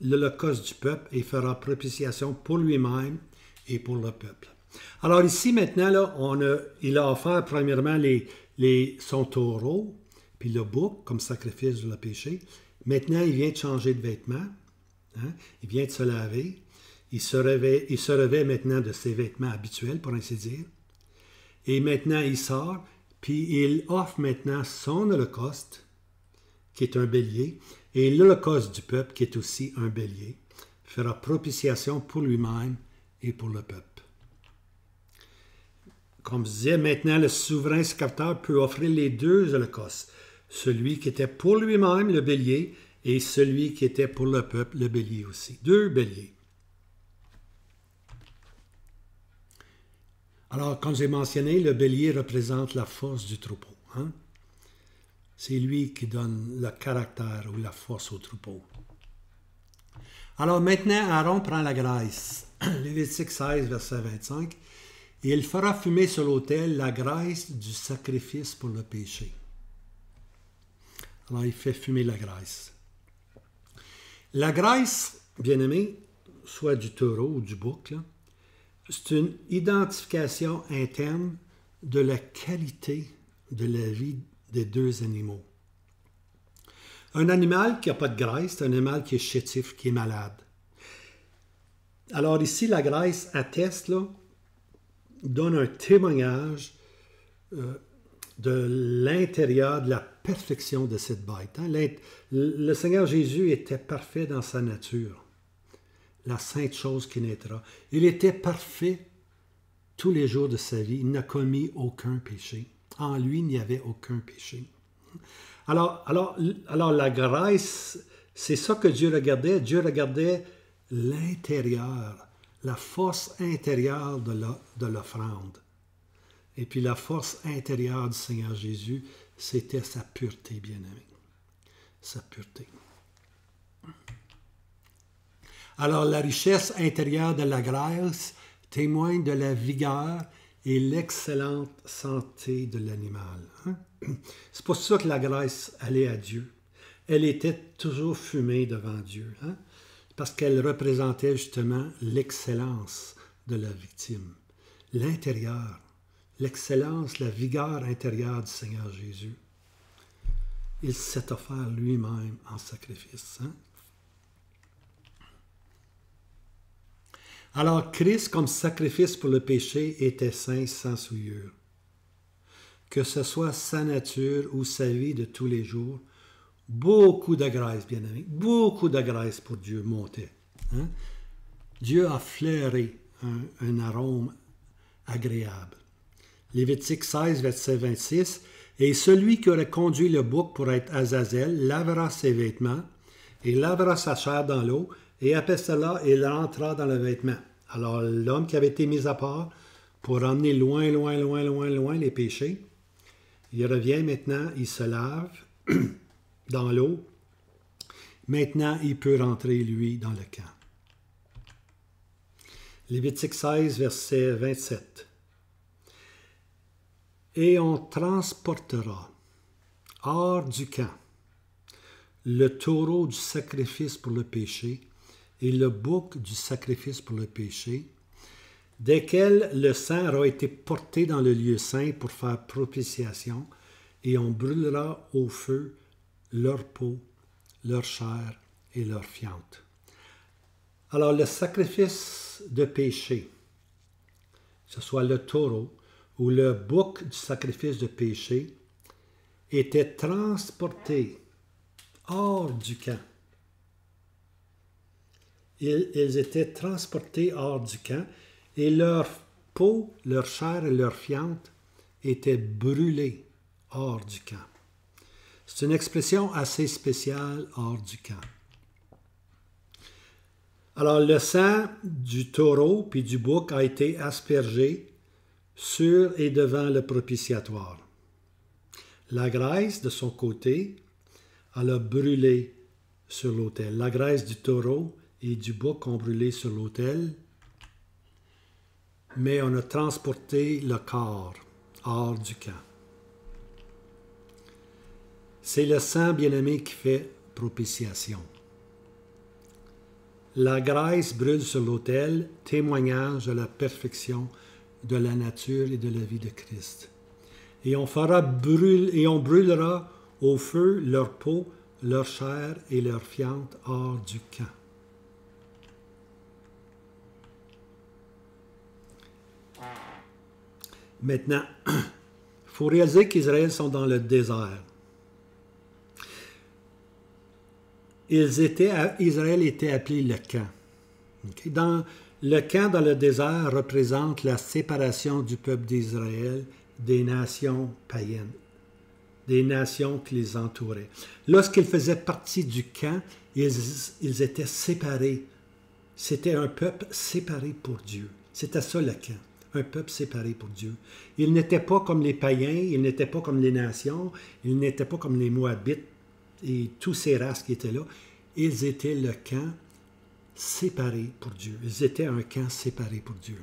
l'holocauste du peuple et fera propitiation pour lui-même et pour le peuple. Alors ici maintenant, là, il a offert premièrement son taureau, puis le bouc comme sacrifice de le péché. Maintenant, il vient de changer de vêtements, hein? Il vient de se laver, il se revêt maintenant de ses vêtements habituels, pour ainsi dire. Et maintenant, il sort, puis il offre maintenant son holocauste, qui est un bélier, et l'holocauste du peuple, qui est aussi un bélier, fera propitiation pour lui-même et pour le peuple. Comme je disais, maintenant, le souverain sacrificateur peut offrir les deux holocaustes, celui qui était pour lui-même, le bélier, et celui qui était pour le peuple, le bélier aussi. Deux béliers. Alors, comme j'ai mentionné, le bélier représente la force du troupeau. Hein? C'est lui qui donne le caractère ou la force au troupeau. Alors maintenant, Aaron prend la graisse. Lévitique 16, verset 25. Et il fera fumer sur l'autel la graisse du sacrifice pour le péché. Alors il fait fumer la graisse. La graisse, bien-aimé, soit du taureau ou du bouc, c'est une identification interne de la qualité de la vie des deux animaux. Un animal qui n'a pas de graisse, c'est un animal qui est chétif, qui est malade. Alors ici, la graisse atteste, là, donne un témoignage de l'intérieur, de la perfection de cette bête. Hein? Le Seigneur Jésus était parfait dans sa nature, la sainte chose qui naîtra. Il était parfait tous les jours de sa vie. Il n'a commis aucun péché. En lui, il n'y avait aucun péché. Alors la graisse, c'est ça que Dieu regardait. Dieu regardait l'intérieur, la force intérieure de l'offrande. Et puis la force intérieure du Seigneur Jésus, c'était sa pureté, bien-aimé. Sa pureté. Alors la richesse intérieure de la graisse témoigne de la vigueur et l'excellente santé de l'animal. Hein? C'est pour ça que la graisse allait à Dieu. Elle était toujours fumée devant Dieu, hein? Parce qu'elle représentait justement l'excellence de la victime, l'intérieur, l'excellence, la vigueur intérieure du Seigneur Jésus. Il s'est offert lui-même en sacrifice. Hein? Alors Christ, comme sacrifice pour le péché, était saint sans souillure. Que ce soit sa nature ou sa vie de tous les jours, beaucoup de grâce, bien-aimé, beaucoup de grâce pour Dieu montait. Hein? Dieu a flairé un arôme agréable. Lévitique 16, verset 26. Et celui qui aurait conduit le bouc pour être Azazel lavera ses vêtements et lavera sa chair dans l'eau, et après cela, il rentra dans le vêtement. Alors, l'homme qui avait été mis à part pour emmener loin les péchés, il revient maintenant, il se lave dans l'eau. Maintenant, il peut rentrer, lui, dans le camp. Lévitique 16, verset 27. Et on transportera hors du camp le taureau du sacrifice pour le péché et le bouc du sacrifice pour le péché, desquels le sang aura été porté dans le lieu saint pour faire propitiation, et on brûlera au feu leur peau, leur chair et leur fiente. Alors le sacrifice de péché, que ce soit le taureau ou le bouc du sacrifice de péché, était transporté hors du camp. Ils étaient transportés hors du camp et leur peau, leur chair et leur fiente étaient brûlées hors du camp. C'est une expression assez spéciale, hors du camp. Alors le sang du taureau puis du bouc a été aspergé sur et devant le propitiatoire. La graisse, de son côté, elle a brûlé sur l'autel. La graisse du taureau et du bouc ont brûlé sur l'autel, mais on a transporté le corps hors du camp. C'est le sang bien-aimé qui fait propitiation. La graisse brûle sur l'autel, témoignage de la perfection de la nature et de la vie de Christ. Et on brûlera au feu leur peau, leur chair et leur fiente hors du camp. Maintenant, il faut réaliser qu'Israël sont dans le désert. Israël était appelé le camp. Okay? Le camp dans le désert représente la séparation du peuple d'Israël des nations païennes, des nations qui les entouraient. Lorsqu'ils faisaient partie du camp, ils étaient séparés. C'était un peuple séparé pour Dieu. C'était ça le camp, un peuple séparé pour Dieu. Ils n'étaient pas comme les païens, ils n'étaient pas comme les nations, ils n'étaient pas comme les Moabites et toutes ces races qui étaient là. Ils étaient le camp séparé pour Dieu. Ils étaient un camp séparé pour Dieu.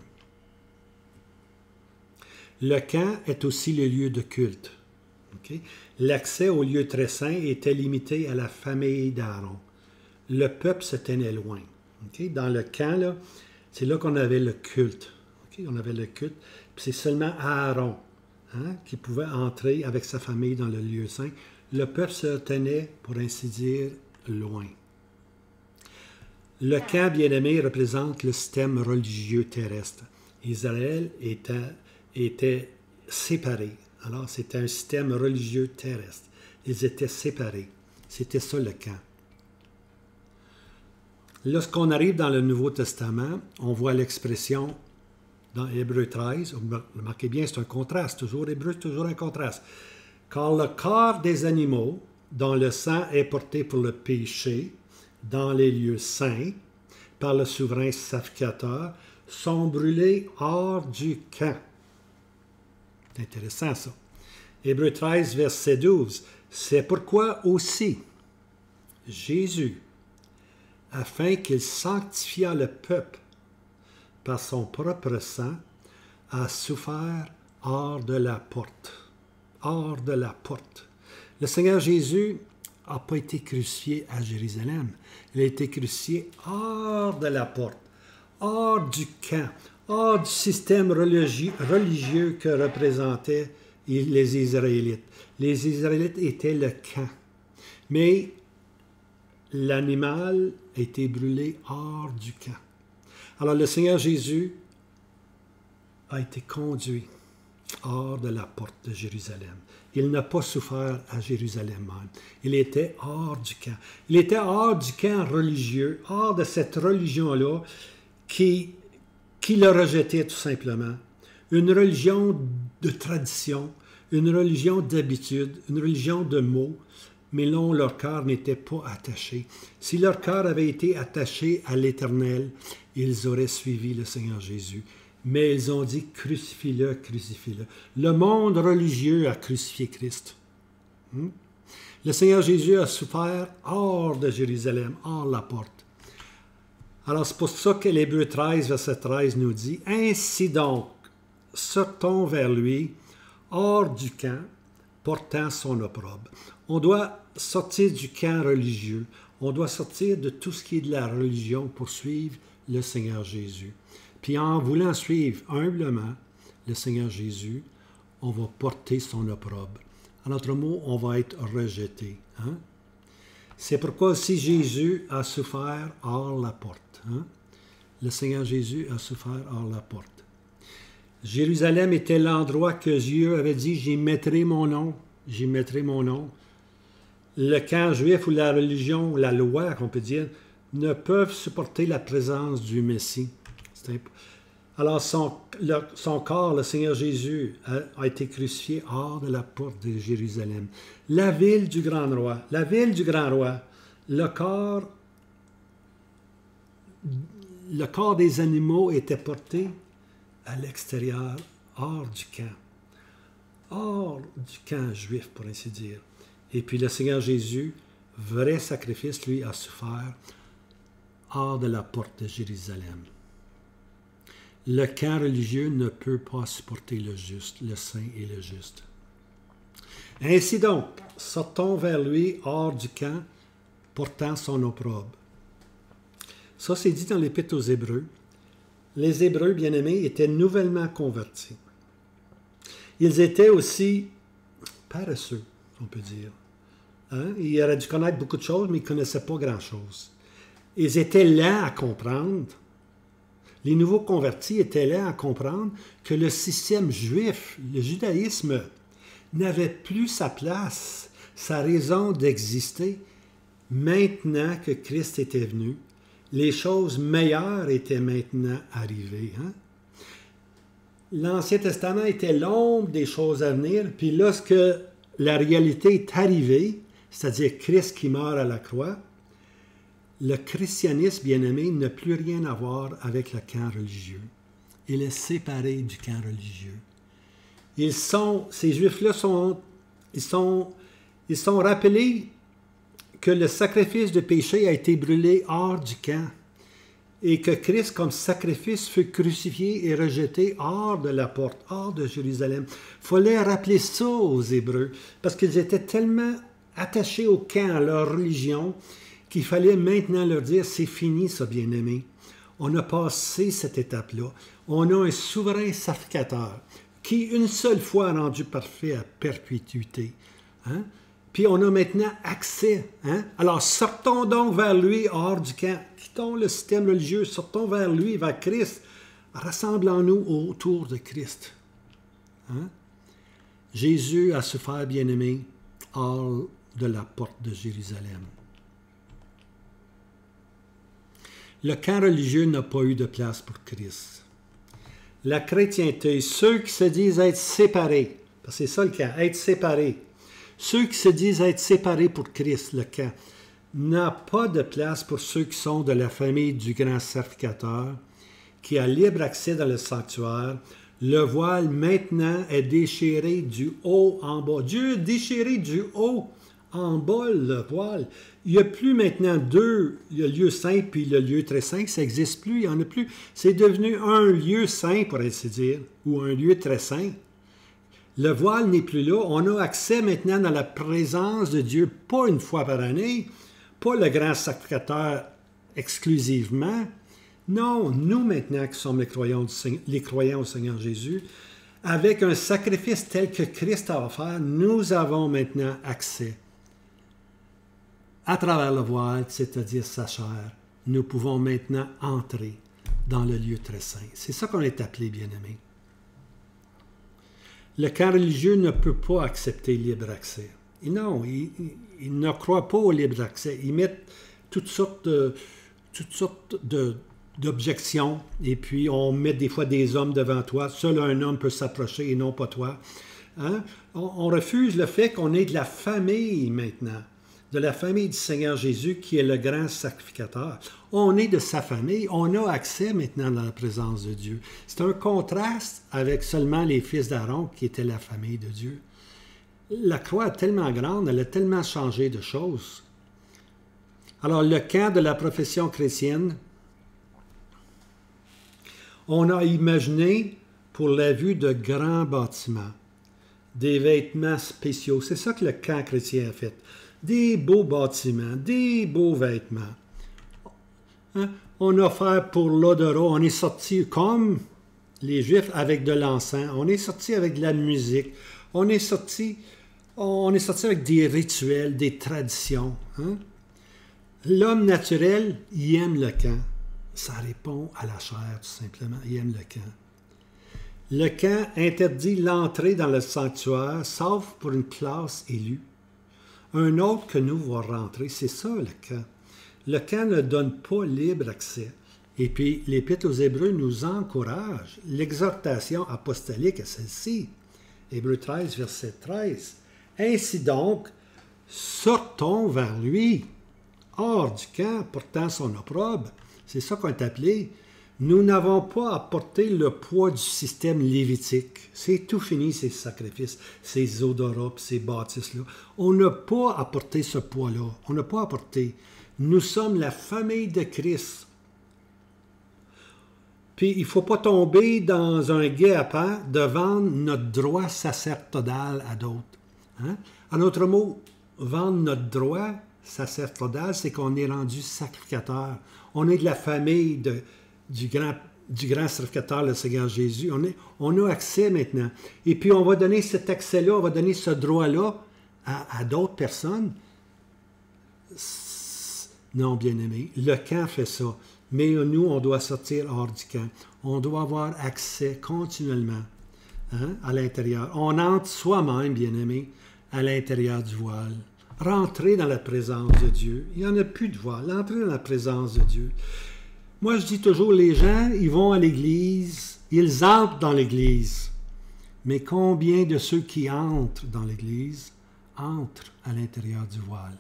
Le camp est aussi le lieu de culte. Okay? L'accès au lieu très saint était limité à la famille d'Aaron. Le peuple se tenait loin. Okay? Dans le camp, c'est là qu'on avait le culte. Okay? On avait le culte. Puis c'est seulement Aaron qui pouvait entrer avec sa famille dans le lieu saint. Le peuple se tenait, pour ainsi dire, loin. Le camp bien-aimé représente le système religieux terrestre. Israël était séparé. Alors, c'était un système religieux terrestre. Ils étaient séparés. C'était ça le camp. Lorsqu'on arrive dans le Nouveau Testament, on voit l'expression dans Hébreux 13. Remarquez bien, c'est un contraste. Toujours Hébreux, c'est toujours un contraste. Car le corps des animaux, dont le sang est porté pour le péché, dans les lieux saints, par le souverain sacrificateur, sont brûlés hors du camp. C'est intéressant ça. Hébreux 13, verset 12. C'est pourquoi aussi Jésus, afin qu'il sanctifiât le peuple par son propre sang, a souffert hors de la porte. Hors de la porte. Le Seigneur Jésus n'a pas été crucifié à Jérusalem. Il a été crucifié hors de la porte, hors du camp, hors du système religieux que représentaient les Israélites. Les Israélites étaient le camp. Mais l'animal a été brûlé hors du camp. Alors le Seigneur Jésus a été conduit hors de la porte de Jérusalem. Il n'a pas souffert à Jérusalem même. Il était hors du camp. Il était hors du camp religieux, hors de cette religion-là qui le rejetait tout simplement. Une religion de tradition, une religion d'habitude, une religion de mots, mais non, leur cœur n'était pas attaché. Si leur cœur avait été attaché à l'Éternel, ils auraient suivi le Seigneur Jésus. Mais ils ont dit, crucifie-le, crucifie-le. Le monde religieux a crucifié Christ. Le Seigneur Jésus a souffert hors de Jérusalem, hors la porte. Alors c'est pour ça que l'Hébreux 13, verset 13 nous dit, « Ainsi donc, sortons vers lui, hors du camp, portant son opprobre. » On doit sortir du camp religieux. On doit sortir de tout ce qui est de la religion pour suivre le Seigneur Jésus. Puis en voulant suivre humblement le Seigneur Jésus, on va porter son opprobre. En d'autres mots, on va être rejeté. C'est pourquoi aussi Jésus a souffert hors la porte. Le Seigneur Jésus a souffert hors la porte. Jérusalem était l'endroit que Dieu avait dit, j'y mettrai mon nom, j'y mettrai mon nom. Le camp juif ou la religion, la loi, qu'on peut dire, ne peuvent supporter la présence du Messie. Alors son corps, le Seigneur Jésus, a été crucifié hors de la porte de Jérusalem. La ville du grand roi, le corps des animaux était porté à l'extérieur, hors du camp juif, pour ainsi dire. Et puis le Seigneur Jésus, vrai sacrifice, lui, a souffert hors de la porte de Jérusalem. Le camp religieux ne peut pas supporter le juste, le saint et le juste. Ainsi donc, sortons vers lui hors du camp, portant son opprobre. Ça, c'est dit dans l'Épître aux Hébreux. Les Hébreux, bien-aimés, étaient nouvellement convertis. Ils étaient aussi paresseux, on peut dire. Hein? Ils auraient dû connaître beaucoup de choses, mais ils ne connaissaient pas grand-chose. Ils étaient lents à comprendre. Les nouveaux convertis étaient lents à comprendre que le système juif, le judaïsme, n'avait plus sa place, sa raison d'exister. Maintenant que Christ était venu, les choses meilleures étaient maintenant arrivées. Hein? L'Ancien Testament était l'ombre des choses à venir, puis lorsque la réalité est arrivée, c'est-à-dire Christ qui meurt à la croix, le christianisme, bien-aimé, n'a plus rien à voir avec le camp religieux. Il est séparé du camp religieux. Ces Juifs-là sont rappelés que le sacrifice de péché a été brûlé hors du camp et que Christ, comme sacrifice, fut crucifié et rejeté hors de la porte, hors de Jérusalem. Il fallait rappeler ça aux Hébreux, parce qu'ils étaient tellement attachés au camp, à leur religion, qu'il fallait maintenant leur dire, c'est fini ça, bien-aimé. On a passé cette étape-là. On a un souverain sacrificateur qui, une seule fois, a rendu parfait à perpétuité. Hein? Puis on a maintenant accès. Hein? Alors sortons donc vers lui hors du camp. Quittons le système religieux, sortons vers lui, vers Christ. Rassemblons-nous autour de Christ. Hein? Jésus a souffert, bien-aimé, hors de la porte de Jérusalem. Le camp religieux n'a pas eu de place pour Christ. La chrétienté, ceux qui se disent être séparés, parce que c'est ça le camp, être séparés, ceux qui se disent être séparés pour Christ, le camp, n'a pas de place pour ceux qui sont de la famille du grand sacrificateur, qui a libre accès dans le sanctuaire. Le voile maintenant est déchiré du haut en bas. Dieu a déchiré du haut en bas le voile. Il n'y a plus maintenant deux, le lieu saint puis le lieu très saint, ça n'existe plus, il n'y en a plus. C'est devenu un lieu saint, pour ainsi dire, ou un lieu très saint. Le voile n'est plus là. On a accès maintenant dans la présence de Dieu, pas une fois par année, pas le grand sacrificateur exclusivement. Non, nous maintenant qui sommes les croyants au Seigneur Jésus, avec un sacrifice tel que Christ a offert, nous avons maintenant accès. À travers le voile, c'est-à-dire sa chair, nous pouvons maintenant entrer dans le lieu très saint. C'est ça qu'on est appelé, bien-aimés. Le camp religieux ne peut pas accepter libre accès. Et non, ils ne croient pas au libre accès. Ils mettent toutes sortes d'objections. Et puis, on met des fois des hommes devant toi. Seul un homme peut s'approcher et non pas toi. Hein? On refuse le fait qu'on est de la famille maintenant. De la famille du Seigneur Jésus qui est le grand sacrificateur. On est de sa famille, on a accès maintenant dans la présence de Dieu. C'est un contraste avec seulement les fils d'Aaron qui étaient la famille de Dieu. La croix est tellement grande, elle a tellement changé de choses. Alors le camp de la profession chrétienne, on a imaginé pour la vue de grands bâtiments, des vêtements spéciaux. C'est ça que le camp chrétien a fait. Des beaux bâtiments, des beaux vêtements. Hein? On a offert pour l'odorat, on est sorti comme les Juifs avec de l'encens, on est sorti avec de la musique, on est sorti avec des rituels, des traditions. Hein? L'homme naturel, il aime le camp. Ça répond à la chair, tout simplement. Il aime le camp. Le camp interdit l'entrée dans le sanctuaire, sauf pour une classe élue. Un autre que nous va rentrer, c'est ça le camp. Le camp ne donne pas libre accès. Et puis, l'Épître aux Hébreux nous encourage. L'exhortation apostolique est celle-ci. Hébreux 13, verset 13. Ainsi donc, sortons vers lui, hors du camp, portant son opprobre. C'est ça qu'on est appelé. Nous n'avons pas à porter le poids du système lévitique. C'est tout fini, ces sacrifices, ces odorats, ces bâtisses-là. On n'a pas à porter ce poids-là. On n'a pas à porter. Nous sommes la famille de Christ. Puis, il ne faut pas tomber dans un guet-apens de vendre notre droit sacerdotal à d'autres. Hein? En autre mot, vendre notre droit sacerdotal, c'est qu'on est rendu sacrificateur. On est de la famille du grand sacrificateur, le Seigneur Jésus. On a accès maintenant. Et puis, on va donner cet accès-là, on va donner ce droit-là à d'autres personnes. Non, bien-aimé, le camp fait ça. Mais nous, on doit sortir hors du camp. On doit avoir accès continuellement à l'intérieur. On entre soi-même, bien-aimé, à l'intérieur du voile. Rentrer dans la présence de Dieu. Il n'y en a plus de voile. Entrer dans la présence de Dieu. Moi, je dis toujours, les gens, ils vont à l'Église, ils entrent dans l'Église. Mais combien de ceux qui entrent dans l'Église entrent à l'intérieur du voile,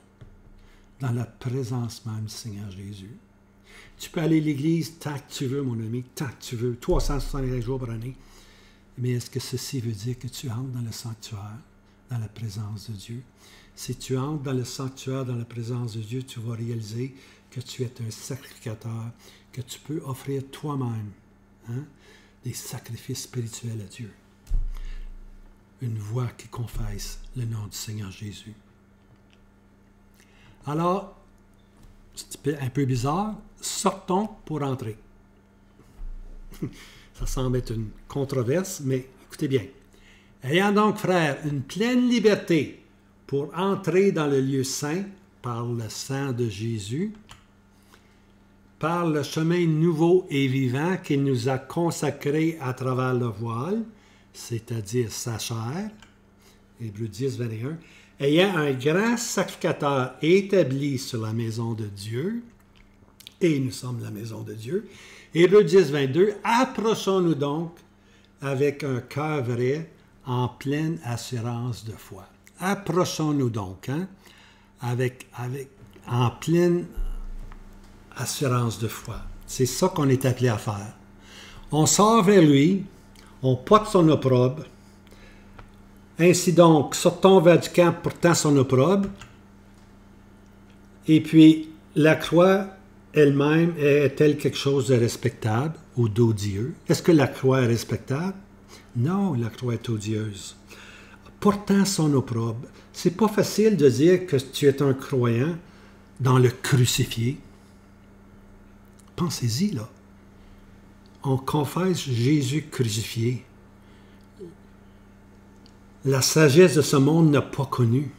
dans la présence même du Seigneur Jésus? Tu peux aller à l'Église tant que tu veux, mon ami, tant que tu veux, 365 jours par année. Mais est-ce que ceci veut dire que tu entres dans le sanctuaire, dans la présence de Dieu? Si tu entres dans le sanctuaire, dans la présence de Dieu, tu vas réaliser que tu es un sacrificateur, que tu peux offrir toi-même des sacrifices spirituels à Dieu. Une voix qui confesse le nom du Seigneur Jésus. Alors, c'est un peu bizarre, sortons pour entrer. Ça semble être une controverse, mais écoutez bien. Ayant donc, frères, une pleine liberté pour entrer dans le lieu saint par le sang de Jésus, par le chemin nouveau et vivant qu'il nous a consacré à travers le voile, c'est-à-dire sa chair, Hébreux 10, 21, ayant un grand sacrificateur établi sur la maison de Dieu, et nous sommes la maison de Dieu, Hébreux 10, 22, approchons-nous donc avec un cœur vrai, en pleine assurance de foi. Approchons-nous donc, en pleine assurance de foi. C'est ça qu'on est appelé à faire. On sort vers lui, on porte son opprobre. Ainsi donc, sortons vers du camp portant son opprobre. Et puis, la croix elle-même est-elle quelque chose de respectable ou d'odieux? Est-ce que la croix est respectable? Non, la croix est odieuse. Portant son opprobre. C'est pas facile de dire que tu es un croyant dans le crucifié. Pensez-y, là. On confesse Jésus crucifié. La sagesse de ce monde n'a pas connu.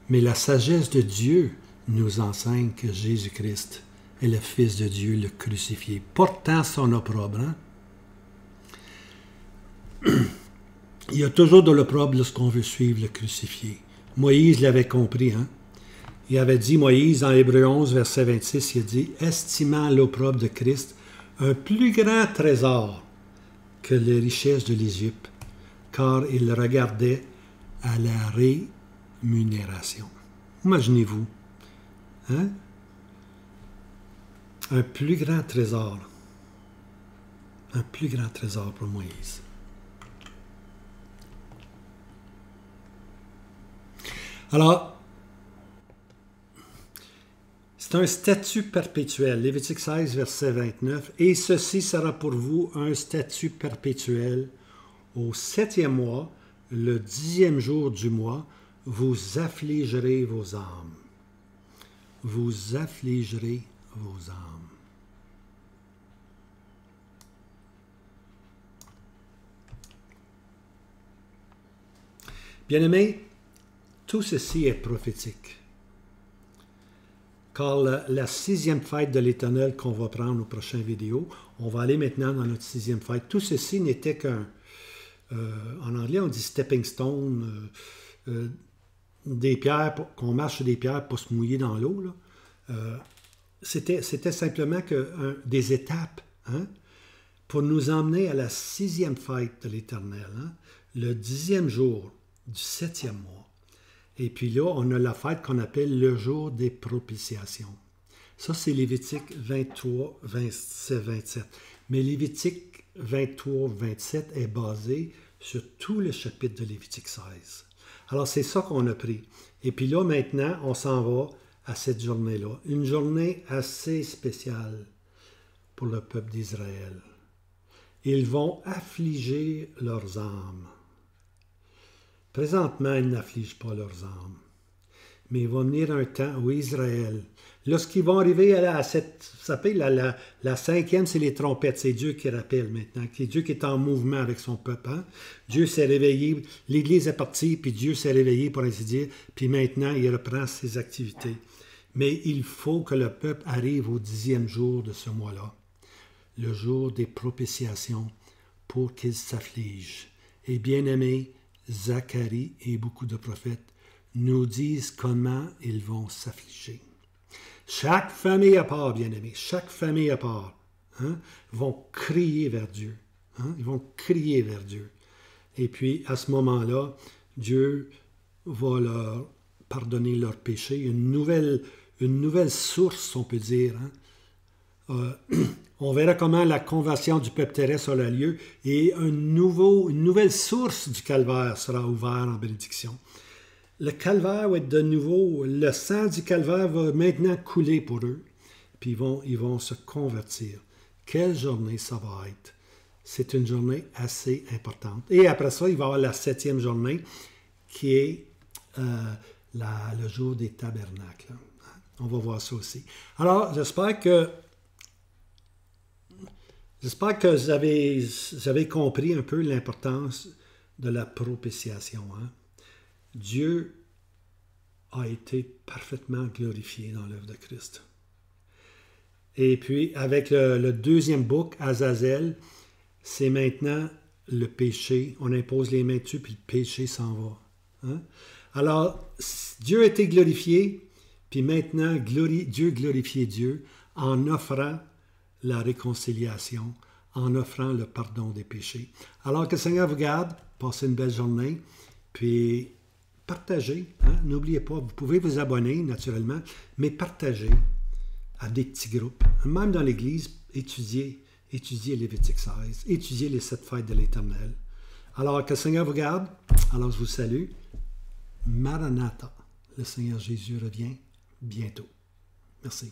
Mais la sagesse de Dieu nous enseigne que Jésus-Christ est le Fils de Dieu, le crucifié, portant son opprobre. Il y a toujours de l'opprobre lorsqu'on veut suivre le crucifié. Moïse l'avait compris. Il avait dit, Moïse, en Hébreux 11, verset 26, il a dit, « Estimant l'opprobre de Christ un plus grand trésor que les richesses de l'Égypte, car il regardait à la rémunération. » Imaginez-vous. Un plus grand trésor. Un plus grand trésor pour Moïse. Alors, c'est un statut perpétuel. Lévitique 16, verset 29. « Et ceci sera pour vous un statut perpétuel. Au 7e mois, le 10e jour du mois, vous affligerez vos âmes. » Vous affligerez vos âmes. Bien-aimés, tout ceci est prophétique. Car la 6e fête de l'Éternel qu'on va prendre aux prochaines vidéos, on va aller maintenant dans notre 6e fête. Tout ceci n'était qu'un, en anglais on dit stepping stone, des pierres, qu'on marche sur des pierres pour se mouiller dans l'eau. C'était simplement des étapes pour nous emmener à la 6e fête de l'Éternel, le 10e jour du 7e mois. Et puis là, on a la fête qu'on appelle le jour des propitiations. Ça, c'est Lévitique 23, 26, 27. Mais Lévitique 23, 27 est basé sur tout le chapitre de Lévitique 16. Alors, c'est ça qu'on a pris. Et puis là, maintenant, on s'en va à cette journée-là. Une journée assez spéciale pour le peuple d'Israël. Ils vont affliger leurs âmes. Présentement, ils n'affligent pas leurs âmes. Mais il va venir un temps où Israël, lorsqu'ils vont arriver à cette, ça s'appelle la cinquième, c'est les trompettes, c'est Dieu qui rappelle maintenant, c'est Dieu qui est en mouvement avec son peuple. Hein? Dieu s'est réveillé, l'Église est partie, puis Dieu s'est réveillé, pour ainsi dire, puis maintenant il reprend ses activités. Mais il faut que le peuple arrive au 10e jour de ce mois-là, le jour des propitiations, pour qu'ils s'affligent. Et bien aimé, Zacharie et beaucoup de prophètes nous disent comment ils vont s'affliger. Chaque famille à part, bien-aimés, chaque famille à part, hein, vont crier vers Dieu. Hein, ils vont crier vers Dieu. Et puis, à ce moment-là, Dieu va leur pardonner leurs péchés. Une nouvelle source, on peut dire. Hein. On verra comment la conversion du peuple terrestre aura lieu et une nouvelle source du calvaire sera ouverte en bénédiction. Le calvaire va être de nouveau, le sang du calvaire va maintenant couler pour eux, puis ils vont se convertir. Quelle journée ça va être? C'est une journée assez importante. Et après ça, il va y avoir la 7e journée, qui est le jour des tabernacles. On va voir ça aussi. Alors, j'espère que vous avez compris un peu l'importance de la propitiation. Hein? Dieu a été parfaitement glorifié dans l'œuvre de Christ. Et puis, avec le deuxième bouc, Azazel, c'est maintenant le péché. On impose les mains dessus, puis le péché s'en va. Hein? Alors, Dieu a été glorifié, puis maintenant, Dieu glorifiait Dieu en offrant la réconciliation, en offrant le pardon des péchés. Alors que le Seigneur vous garde, passez une belle journée, puis partagez. Hein? N'oubliez pas, vous pouvez vous abonner naturellement, mais partagez à des petits groupes. Même dans l'Église, étudiez Lévitique 16, étudiez les 7 fêtes de l'Éternel. Alors que le Seigneur vous garde, alors je vous salue. Maranatha, le Seigneur Jésus revient bientôt. Merci.